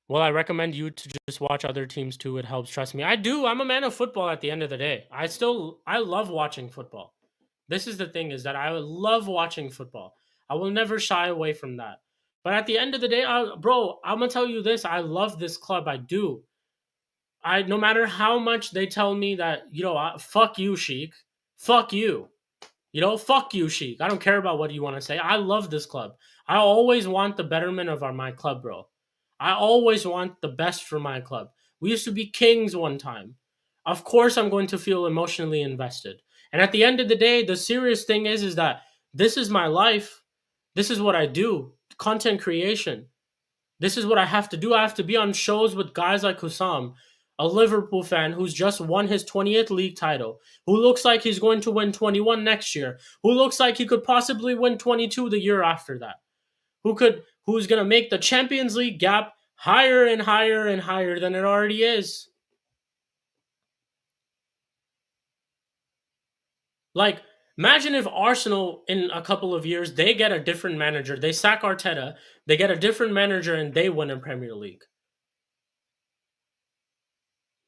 Well, I recommend you to just watch other teams too. It helps. Trust me. I do. I'm a man of football at the end of the day. I love watching football. This is the thing is that I love watching football. I will never shy away from that. But at the end of the day, bro, I'm gonna tell you this: I love this club. I do. No matter how much they tell me that, fuck you, Sheik, fuck you. Fuck you, Sheik. I don't care about what you want to say. I love this club. I always want the betterment of my club, bro. I always want the best for my club. We used to be kings one time. Of course, I'm going to feel emotionally invested. And at the end of the day, the serious thing is that this is my life. This is what I do. Content creation. This is what I have to do. I have to be on shows with guys like Hussam, a Liverpool fan who's just won his 20th league title, who looks like he's going to win 21 next year, who looks like he could possibly win 22 the year after that, who's going to make the Champions League gap higher and higher and higher than it already is. Like, imagine if Arsenal in a couple of years, they get a different manager, they sack Arteta, they get a different manager and they win a Premier League.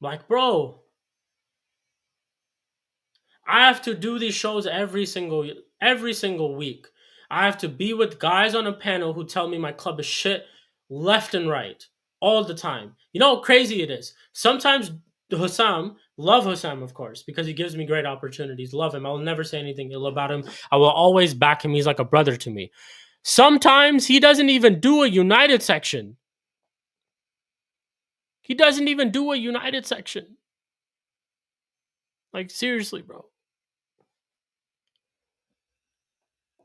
Like, bro, I have to do these shows every single week. I have to be with guys on a panel who tell me my club is shit left and right all the time. You know how crazy it is. Sometimes Hussam, love Hussam, of course, because he gives me great opportunities. Love him. I will never say anything ill about him. I will always back him. He's like a brother to me. Sometimes he doesn't even do a United section. He doesn't even do a United section. Like, seriously, bro.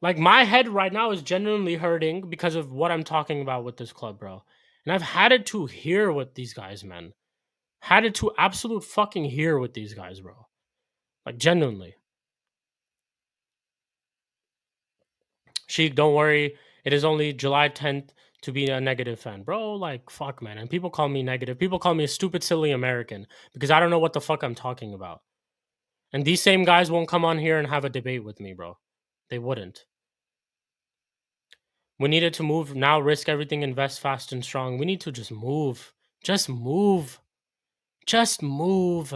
Like, my head right now is genuinely hurting because of what I'm talking about with this club, bro. And I've had it to hear with these guys, man. Had it to absolute fucking hear with these guys, bro. Like, genuinely. Sheik, don't worry. It is only July 10th to be a negative fan. Bro, like, fuck, man. And people call me negative. People call me a stupid, silly American because I don't know what the fuck I'm talking about. And these same guys won't come on here and have a debate with me, bro. They wouldn't. We needed to move now, risk everything, invest fast and strong. We need to just move. Just move. Just move.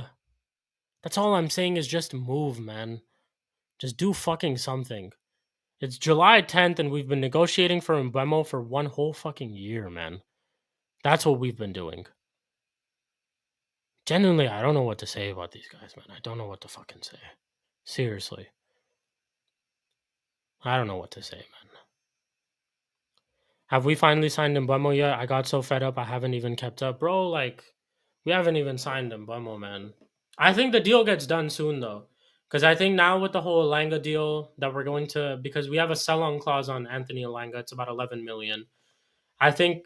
That's all I'm saying is just move, man. Just do fucking something. It's July 10th and we've been negotiating for Embo for one whole fucking year, man. That's what we've been doing. Genuinely, I don't know what to say about these guys, man. I don't know what to fucking say. Seriously. I don't know what to say, man. Have we finally signed Embo yet? I got so fed up I haven't even kept up. Bro, like, we haven't even signed Embo, man. I think the deal gets done soon, though. Because I think now with the whole Elanga deal that we're going to... Because we have a sell-on clause on Anthony Elanga. It's about 11 million. I think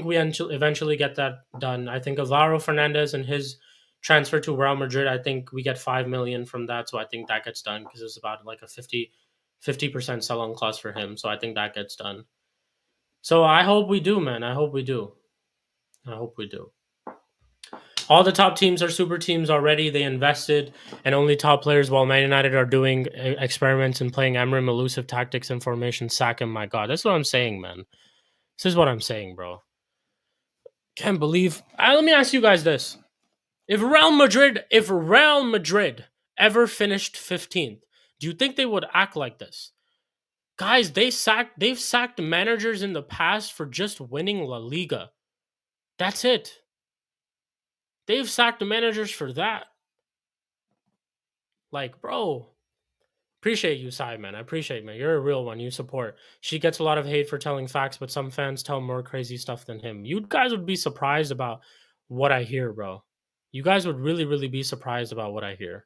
we eventually get that done. I think Alvaro Fernandez and his transfer to Real Madrid, I think we get 5 million from that. So I think that gets done because it's about like a 50% sell-on clause for him. So I think that gets done. So I hope we do, man. I hope we do. All the top teams are super teams already. They invested and only top players, while Man United are doing experiments and playing Emrim elusive tactics and formation. Sack him, my God. That's what I'm saying, man. This is what I'm saying, bro. Can't believe... let me ask you guys this. If Real Madrid ever finished 15th, do you think they would act like this? Guys, they've sacked managers in the past for just winning La Liga. That's it. They've sacked the managers for that. Like, bro, appreciate you, Sai, man. I appreciate, man. You're a real one. You support. She gets a lot of hate for telling facts, but some fans tell more crazy stuff than him. You guys would be surprised about what I hear, bro. You guys would really, really be surprised about what I hear.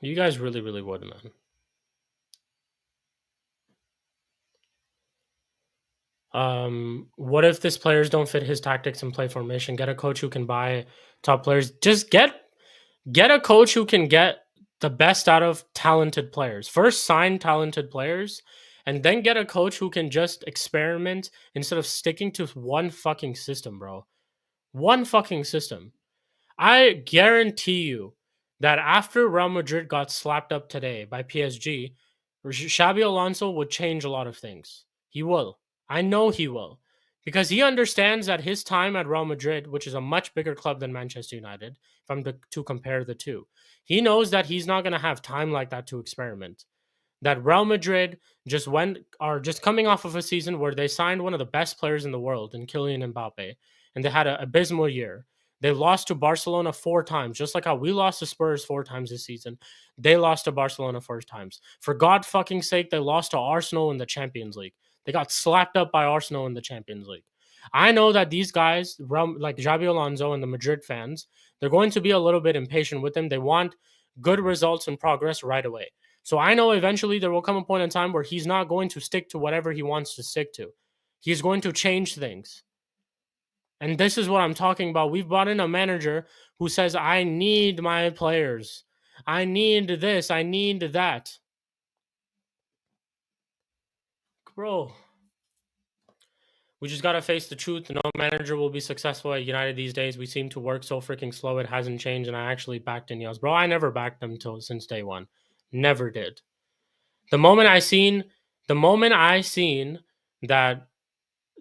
You guys really, really would, man. What if this players don't fit his tactics and play formation? Get a coach who can buy top players. Just get a coach who can get the best out of talented players. First sign talented players, and then get a coach who can just experiment instead of sticking to one fucking system, bro. One fucking system. I guarantee you that after Real Madrid got slapped up today by PSG, Xabi Alonso would change a lot of things. He will. I know he will. Because he understands that his time at Real Madrid, which is a much bigger club than Manchester United, if I'm to compare the two, he knows that he's not going to have time like that to experiment. that Real Madrid are just coming off of a season where they signed one of the best players in the world in Kylian Mbappe, and they had an abysmal year. They lost to Barcelona 4 times, just like how we lost to Spurs 4 times this season. They lost to Barcelona 4 times. For God fucking sake, they lost to Arsenal in the Champions League. They got slapped up by Arsenal in the Champions League. I know that these guys, like Xabi Alonso and the Madrid fans, they're going to be a little bit impatient with him. They want good results and progress right away. So I know eventually there will come a point in time where he's not going to stick to whatever he wants to stick to. He's going to change things. And this is what I'm talking about. We've brought in a manager who says, I need my players. I need this. I need that. Bro, we just got to face the truth. No manager will be successful at United these days. We seem to work so freaking slow. It hasn't changed. And I actually backed Ineos. Bro, I never backed them since day one. Never did. The moment I seen that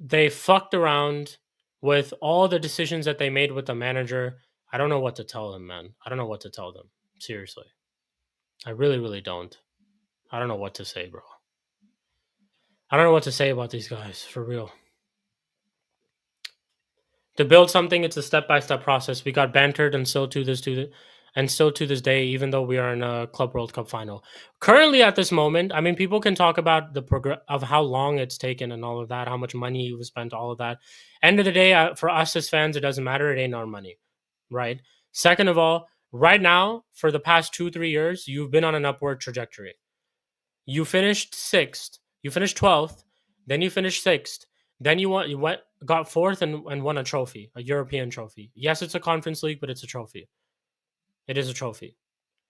they fucked around with all the decisions that they made with the manager, I don't know what to tell them, man. I don't know what to tell them. Seriously. I really, really don't. I don't know what to say, bro. I don't know what to say about these guys, for real. To build something, it's a step-by-step process. We got bantered and still to this day, even though we are in a Club World Cup final. Currently, at this moment, I mean, people can talk about the of how long it's taken and all of that, how much money was spent, all of that. End of the day, for us as fans, it doesn't matter. It ain't our money, right? Second of all, right now, for the past 2-3 years, you've been on an upward trajectory. You finished 6th, you finished 12th, then you finished 6th, then got 4th and won a trophy, a European trophy. Yes, it's a conference league, but it's a trophy. It is a trophy.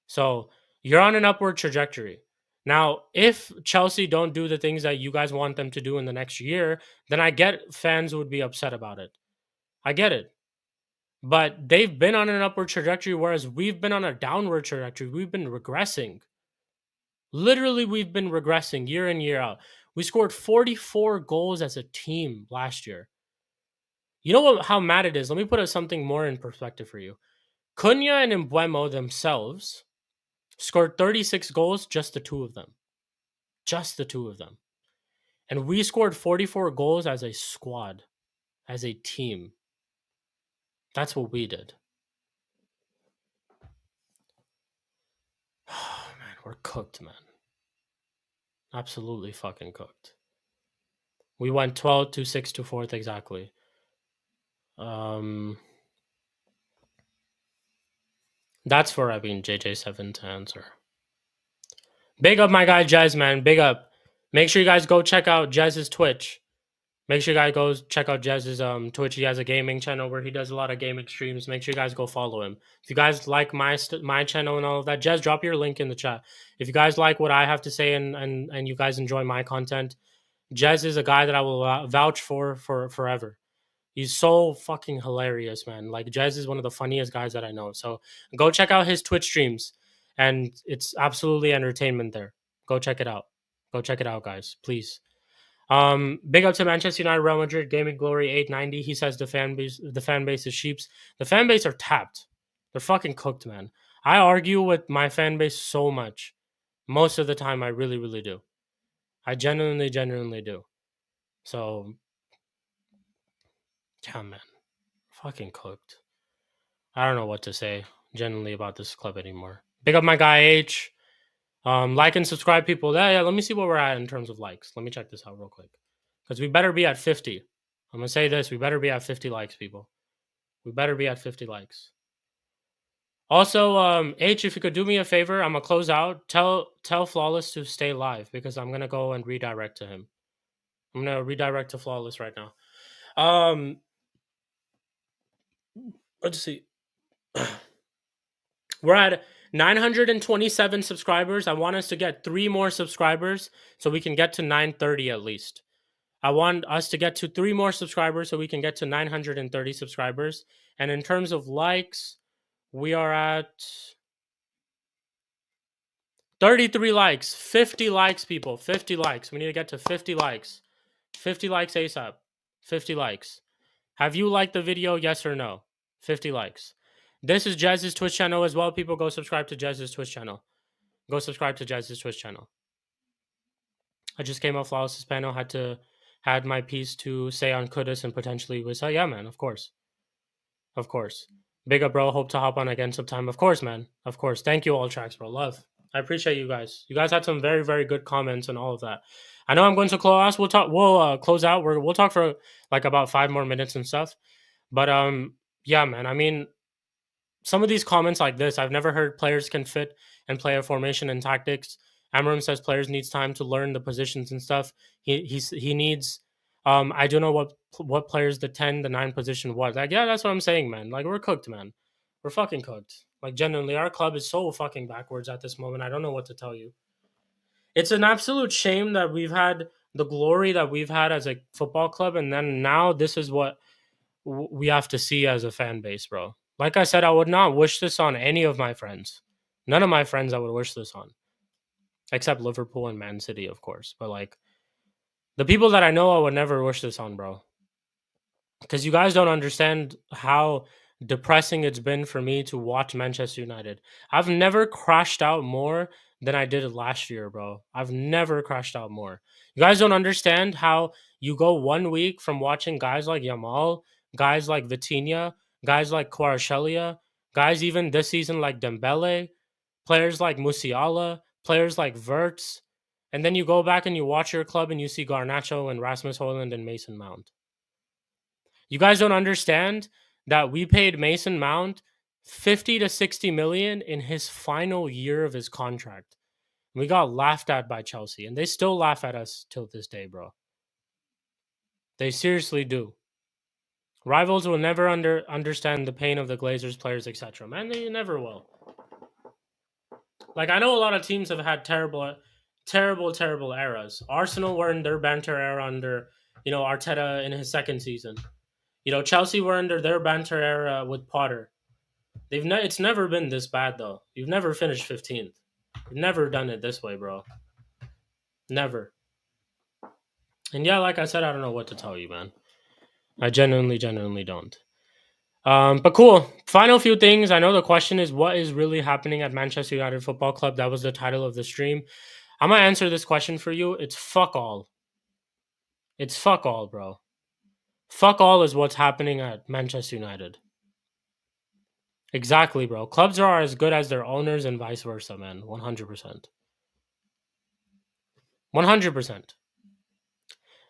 So you're on an upward trajectory. Now, if Chelsea don't do the things that you guys want them to do in the next year, then I get fans would be upset about it. I get it. But they've been on an upward trajectory, whereas we've been on a downward trajectory. We've been regressing. Literally, we've been regressing year in, year out. We scored 44 goals as a team last year. You know how mad it is? Let me put something more in perspective for you. Cunha and Embuemo themselves scored 36 goals, just the two of them. Just the two of them. And we scored 44 goals as a squad, as a team. That's what we did. Oh, man, we're cooked, man. Absolutely fucking cooked. We went 12 to 6 to 4th exactly. That's for JJ7 to answer. Big up my guy Jez, man. Big up. Make sure you guys go check out Jez's Twitch. Make sure you guys go check out Jez's Twitch. He has a gaming channel where he does a lot of gaming streams. Make sure you guys go follow him. If you guys like my channel and all of that, Jez, drop your link in the chat. If you guys like what I have to say and you guys enjoy my content, Jez is a guy that I will vouch for forever. He's so fucking hilarious, man. Like, Jez is one of the funniest guys that I know. So go check out his Twitch streams, and it's absolutely entertainment there. Go check it out. Go check it out, guys, please. Big up to Manchester United, Real Madrid, Gaming Glory 890. He says the fan base is sheeps. The fan base are tapped. They're fucking cooked, man. I argue with my fan base so much. Most of the time, I really, really do. I genuinely do. So, yeah, man. Fucking cooked. I don't know what to say genuinely about this club anymore. Big up my guy H. Like and subscribe, people. Yeah, let me see where we're at in terms of likes. Let me check this out real quick. Because we better be at 50. I'm gonna say this. We better be at 50 likes, people. We better be at 50 likes. Also, H, if you could do me a favor, I'm gonna close out. Tell Flawless to stay live because I'm gonna go and redirect to him. I'm gonna redirect to Flawless right now. Let's see. We're at 927 subscribers. I want us to get 3 more subscribers so we can get to 930 at least. I want us to get to 3 more subscribers so we can get to 930 subscribers. And in terms of likes, we are at 33 likes. 50 likes, people. 50 likes. We need to get to 50 likes. 50 likes ASAP. 50 likes. Have you liked the video? Yes or no? 50 likes. This is Jez's Twitch channel as well. People, go subscribe to Jez's Twitch channel. Go subscribe to Jez's Twitch channel. I just came off Flawless Hispano, had my piece to say on Kudus and potentially Wissa. Yeah, man, of course. Of course. Big up, bro. Hope to hop on again sometime. Of course, man. Of course. Thank you, all tracks, bro. Love. I appreciate you guys. You guys had some very, very good comments and all of that. I know I'm going to close. We'll talk. We'll close out. We'll talk for like about 5 more minutes and stuff. But yeah, man. I mean, some of these comments like this, I've never heard players can fit and play a formation and tactics. Amarim says players needs time to learn the positions and stuff. He needs. I don't know what players the 10, the 9 position was. Like, yeah, that's what I'm saying, man. Like, we're cooked, man. We're fucking cooked. Like, genuinely, our club is so fucking backwards at this moment. I don't know what to tell you. It's an absolute shame that we've had the glory that we've had as a football club, and then now this is what we have to see as a fan base, bro. Like I said, I would not wish this on any of my friends. None of my friends I would wish this on, except Liverpool and Man City, of course. But like the people that I know, I would never wish this on, bro. Because you guys don't understand how depressing it's been for me to watch Manchester United. I've never crashed out more than I did last year, bro. I've never crashed out more. You guys don't understand how you go 1 week from watching guys like Yamal, guys like Vitinha, guys like Kvaratskhelia, guys even this season like Dembele, players like Musiala, players like Verts, and then you go back and you watch your club and you see Garnacho and Rasmus Højlund and Mason Mount. You guys don't understand that we paid Mason Mount 50 to 60 million in his final year of his contract. We got laughed at by Chelsea, and they still laugh at us till this day, bro. They seriously do. Rivals will never understand the pain of the Glazers players, etc. Man, they never will. Like, I know a lot of teams have had terrible eras. Arsenal were in their banter era under, Arteta in his second season. Chelsea were under their banter era with Potter. It's never been this bad though. You've never finished 15th. You've never done it this way, bro. Never. And yeah, like I said, I don't know what to tell you, man. I genuinely don't. But cool. Final few things. I know the question is what is really happening at Manchester United Football Club. That was the title of the stream. I'm gonna answer this question for you. It's fuck all. It's fuck all, bro. Fuck all is what's happening at Manchester United. Exactly, bro. Clubs are as good as their owners and vice versa, man. 100%. 100%.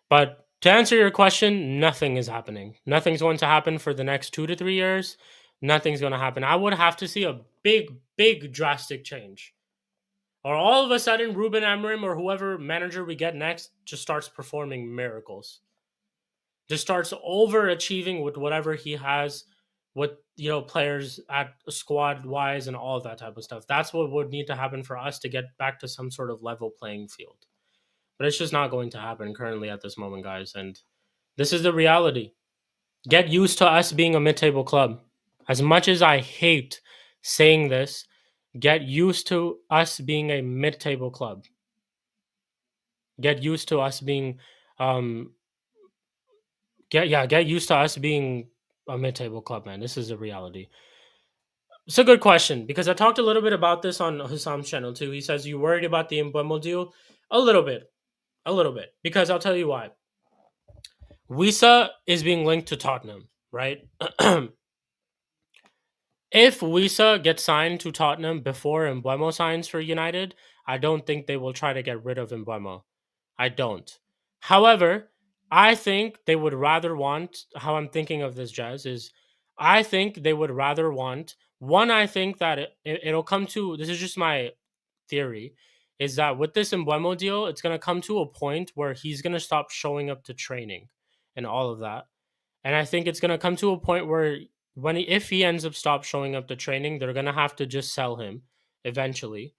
But to answer your question, nothing is happening. Nothing's going to happen for the next 2 to 3 years. Nothing's going to happen. I would have to see a big drastic change. Or all of a sudden, Ruben Amorim or whoever manager we get next just starts performing miracles. Just starts overachieving with whatever he has with players at squad wise and all of that type of stuff. That's what would need to happen for us to get back to some sort of level playing field. But it's just not going to happen currently at this moment, guys. And this is the reality. Get used to us being a mid-table club. As much as I hate saying this, get used to us being a mid-table club. Get used to us being get used to us being a mid-table club, man. This is a reality. It's a good question because I talked a little bit about this on Hassam's channel too. He says, you worried about the Embo deal? A little bit. Because I'll tell you why. Wissa is being linked to Tottenham, right? If Wissa gets signed to Tottenham before Embuemo signs for United, I don't think they will try to get rid of Embuemo. I don't. However, I think they would rather want, how I'm thinking of this, Jazz, is I think they would rather want, one, I think that it'll come to, this is just my theory, is that with this Embuemo deal, it's going to come to a point where he's going to stop showing up to training and all of that. And I think it's going to come to a point where if he ends up stop showing up to training, they're going to have to just sell him eventually.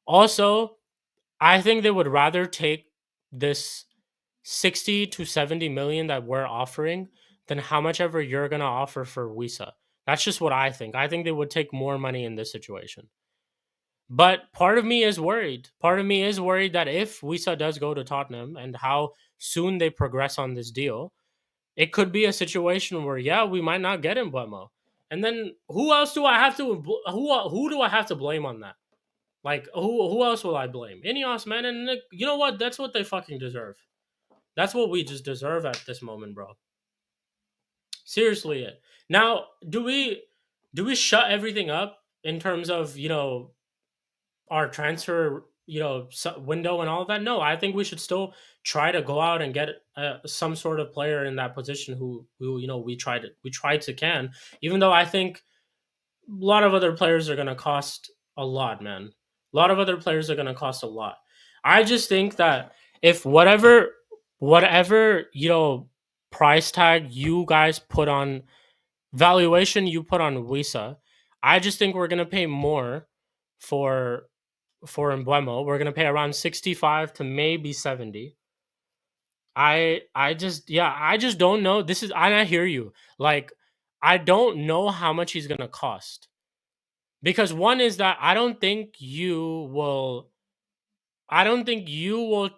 Also, I think they would rather take this 60 to 70 million that we're offering than how much ever you're going to offer for Wissa. That's just what I think. I think they would take more money in this situation. But part of me is worried. Part of me is worried that if Wissa does go to Tottenham and how soon they progress on this deal, it could be a situation where, we might not get Embuemo. And then who else do I have to who do I have to blame on that? Like who else will I blame? Ineos, man, and you know what? That's what they fucking deserve. That's what we just deserve at this moment, bro. Seriously, it. Now, do we shut everything up in terms of our transfer window and all of that? No, I think we should still try to go out and get some sort of player in that position who we try to can. Even though I think a lot of other players are going to cost a lot, man. A lot of other players are going to cost a lot. I just think that if whatever price tag you guys put on valuation you put on Wisa, I just think we're going to pay more for Embuemo. We're going to pay around 65 to maybe 70. I just don't know. This is and I hear you. Like I don't know how much he's going to cost. Because one is that I don't think you will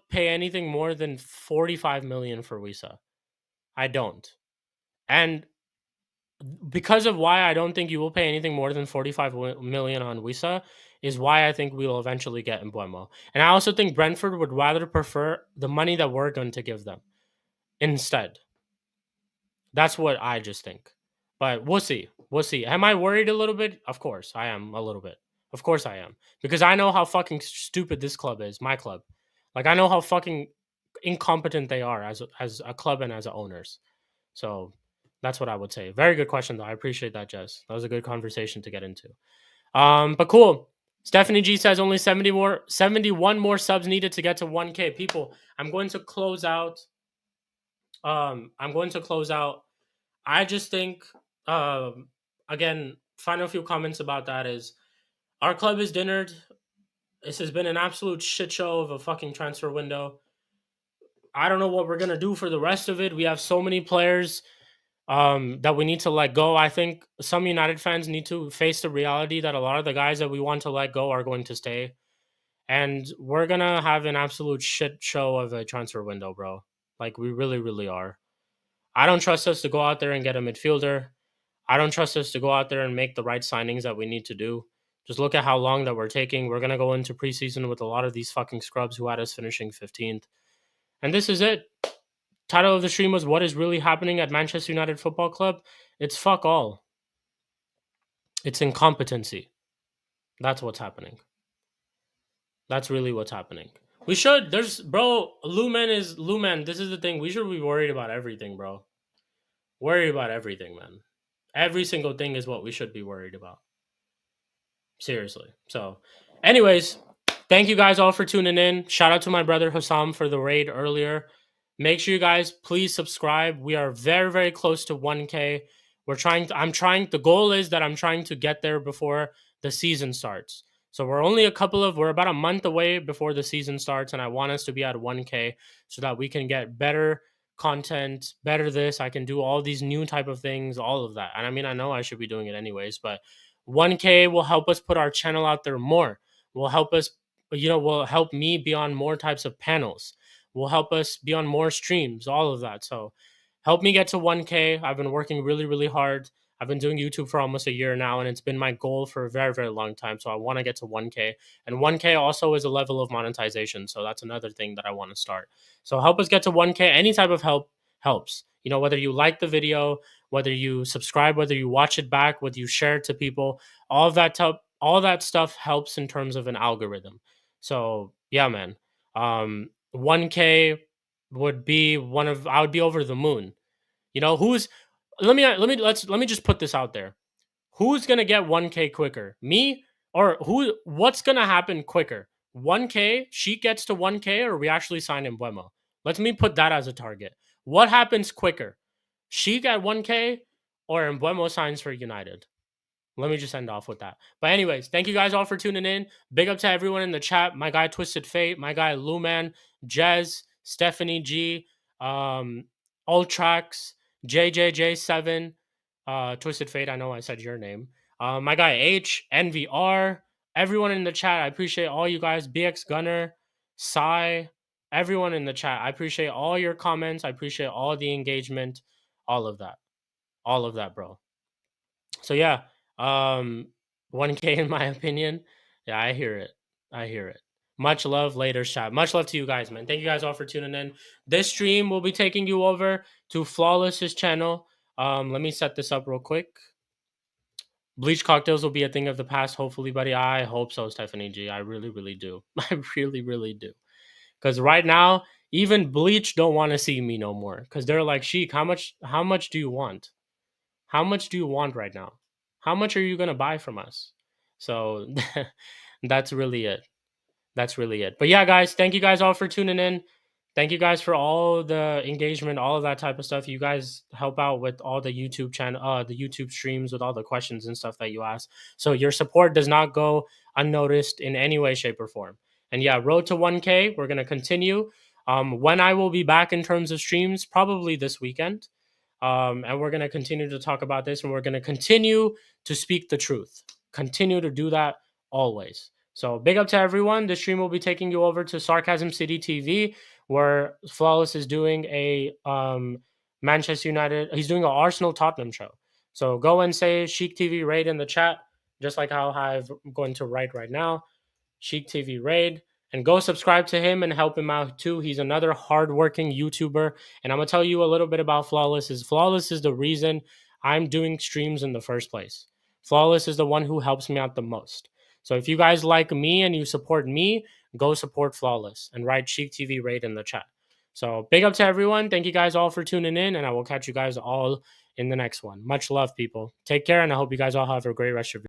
pay anything more than 45 million for Wisa. I don't. And because of why I don't think you will pay anything more than 45 million on Wisa is why I think we will eventually get Mbuemo. And I also think Brentford would rather prefer the money that we're going to give them instead. That's what I just think. But we'll see. We'll see. Am I worried a little bit? Of course, I am a little bit. Of course I am. Because I know how fucking stupid this club is, my club. Like I know how fucking incompetent they are as a club and as owners. So that's what I would say. Very good question though. I appreciate that, Jess. That was a good conversation to get into. But cool. Stephanie G says only 71 more subs needed to get to 1K. People, I'm going to close out. I just think, again, final few comments about that is our club is dinnered. This has been an absolute shit show of a fucking transfer window. I don't know what we're gonna do for the rest of it. We have so many players that we need to let go. I think some United fans need to face the reality that a lot of the guys that we want to let go are going to stay. And we're gonna have an absolute shit show of a transfer window, bro. Like we really, really are. I don't trust us to go out there and get a midfielder. I don't trust us to go out there and make the right signings that we need to do. Just look at how long that we're taking. We're gonna go into preseason with a lot of these fucking scrubs who had us finishing 15th. And this is it. Title of the stream was What is Really Happening at Manchester United Football Club? It's fuck all. It's incompetency. That's what's happening. That's really what's happening. We should. Lumen is Lumen. This is the thing. We should be worried about everything, bro. Worry about everything, man. Every single thing is what we should be worried about. Seriously. So, anyways, thank you guys all for tuning in. Shout out to my brother Hussam for the raid earlier. Make sure you guys please subscribe. We are very, very close to 1K. The goal is that I'm trying to get there before the season starts. So we're about a month away before the season starts, and I want us to be at 1K so that we can get better content, better this. I can do all these new type of things, all of that. And I mean, I know I should be doing it anyways, but 1K will help us put our channel out there more. Will help us, will help me be on more types of panels. Will help us be on more streams, all of that. So help me get to 1K. I've been working really, really hard. I've been doing YouTube for almost a year now, and it's been my goal for a very, very long time. So I want to get to 1K. And 1K also is a level of monetization. So that's another thing that I want to start. So help us get to 1K. Any type of help helps. Whether you like the video, whether you subscribe, whether you watch it back, whether you share it to people, all that stuff helps in terms of an algorithm. So yeah, man. 1K would be I would be over the moon. Who's let me just put this out there. Who's gonna get 1K quicker? Me or what's gonna happen quicker? 1K, she gets to 1K, or we actually sign Embuemo? Let me put that as a target. What happens quicker? She got 1K or Embuemo signs for United? Let me just end off with that. But anyways, thank you guys all for tuning in. Big up to everyone in the chat. My guy Twisted Fate, my guy Luman, Jez, Stephanie G, Ultrax, JJJ7, Twisted Fate. I know I said your name. My guy H, NVR, everyone in the chat. I appreciate all you guys. BX Gunner, Sai, everyone in the chat. I appreciate all your comments. I appreciate all the engagement. All of that. All of that, bro. So yeah. 1K in my opinion. Yeah, I hear it. I hear it. Much love later, chat. Much love to you guys, man. Thank you guys all for tuning in. This stream will be taking you over to Flawless's channel. Let me set this up real quick. Bleach cocktails will be a thing of the past, hopefully, buddy. I hope so, Stephanie G. I really, really do. I really, really do. Because right now, even Bleach don't want to see me no more. Because they're like, Sheik, how much do you want? How much do you want right now? How much are you gonna buy from us? So that's really it. That's really it. But yeah, guys, thank you guys all for tuning in. Thank you guys for all the engagement, all of that type of stuff. You guys help out with all the YouTube channel, the YouTube streams with all the questions and stuff that you ask. So your support does not go unnoticed in any way, shape, or form. And yeah, road to 1K, we're gonna continue. When I will be back in terms of streams, probably this weekend. And we're gonna continue to talk about this, and we're gonna continue to speak the truth. Continue to do that always. So big up to everyone. The stream will be taking you over to Sarcasm City TV, where Flawless is doing a Manchester United. He's doing an Arsenal Tottenham show. So go and say Chic TV Raid in the chat, just like how I'm going to write right now. Chic TV Raid. And go subscribe to him and help him out too. He's another hardworking YouTuber. And I'm going to tell you a little bit about Flawless. Flawless is the reason I'm doing streams in the first place. Flawless is the one who helps me out the most. So if you guys like me and you support me, go support Flawless and write Chic TV Raid in the chat. So big up to everyone. Thank you guys all for tuning in, and I will catch you guys all in the next one. Much love, people. Take care, and I hope you guys all have a great rest of your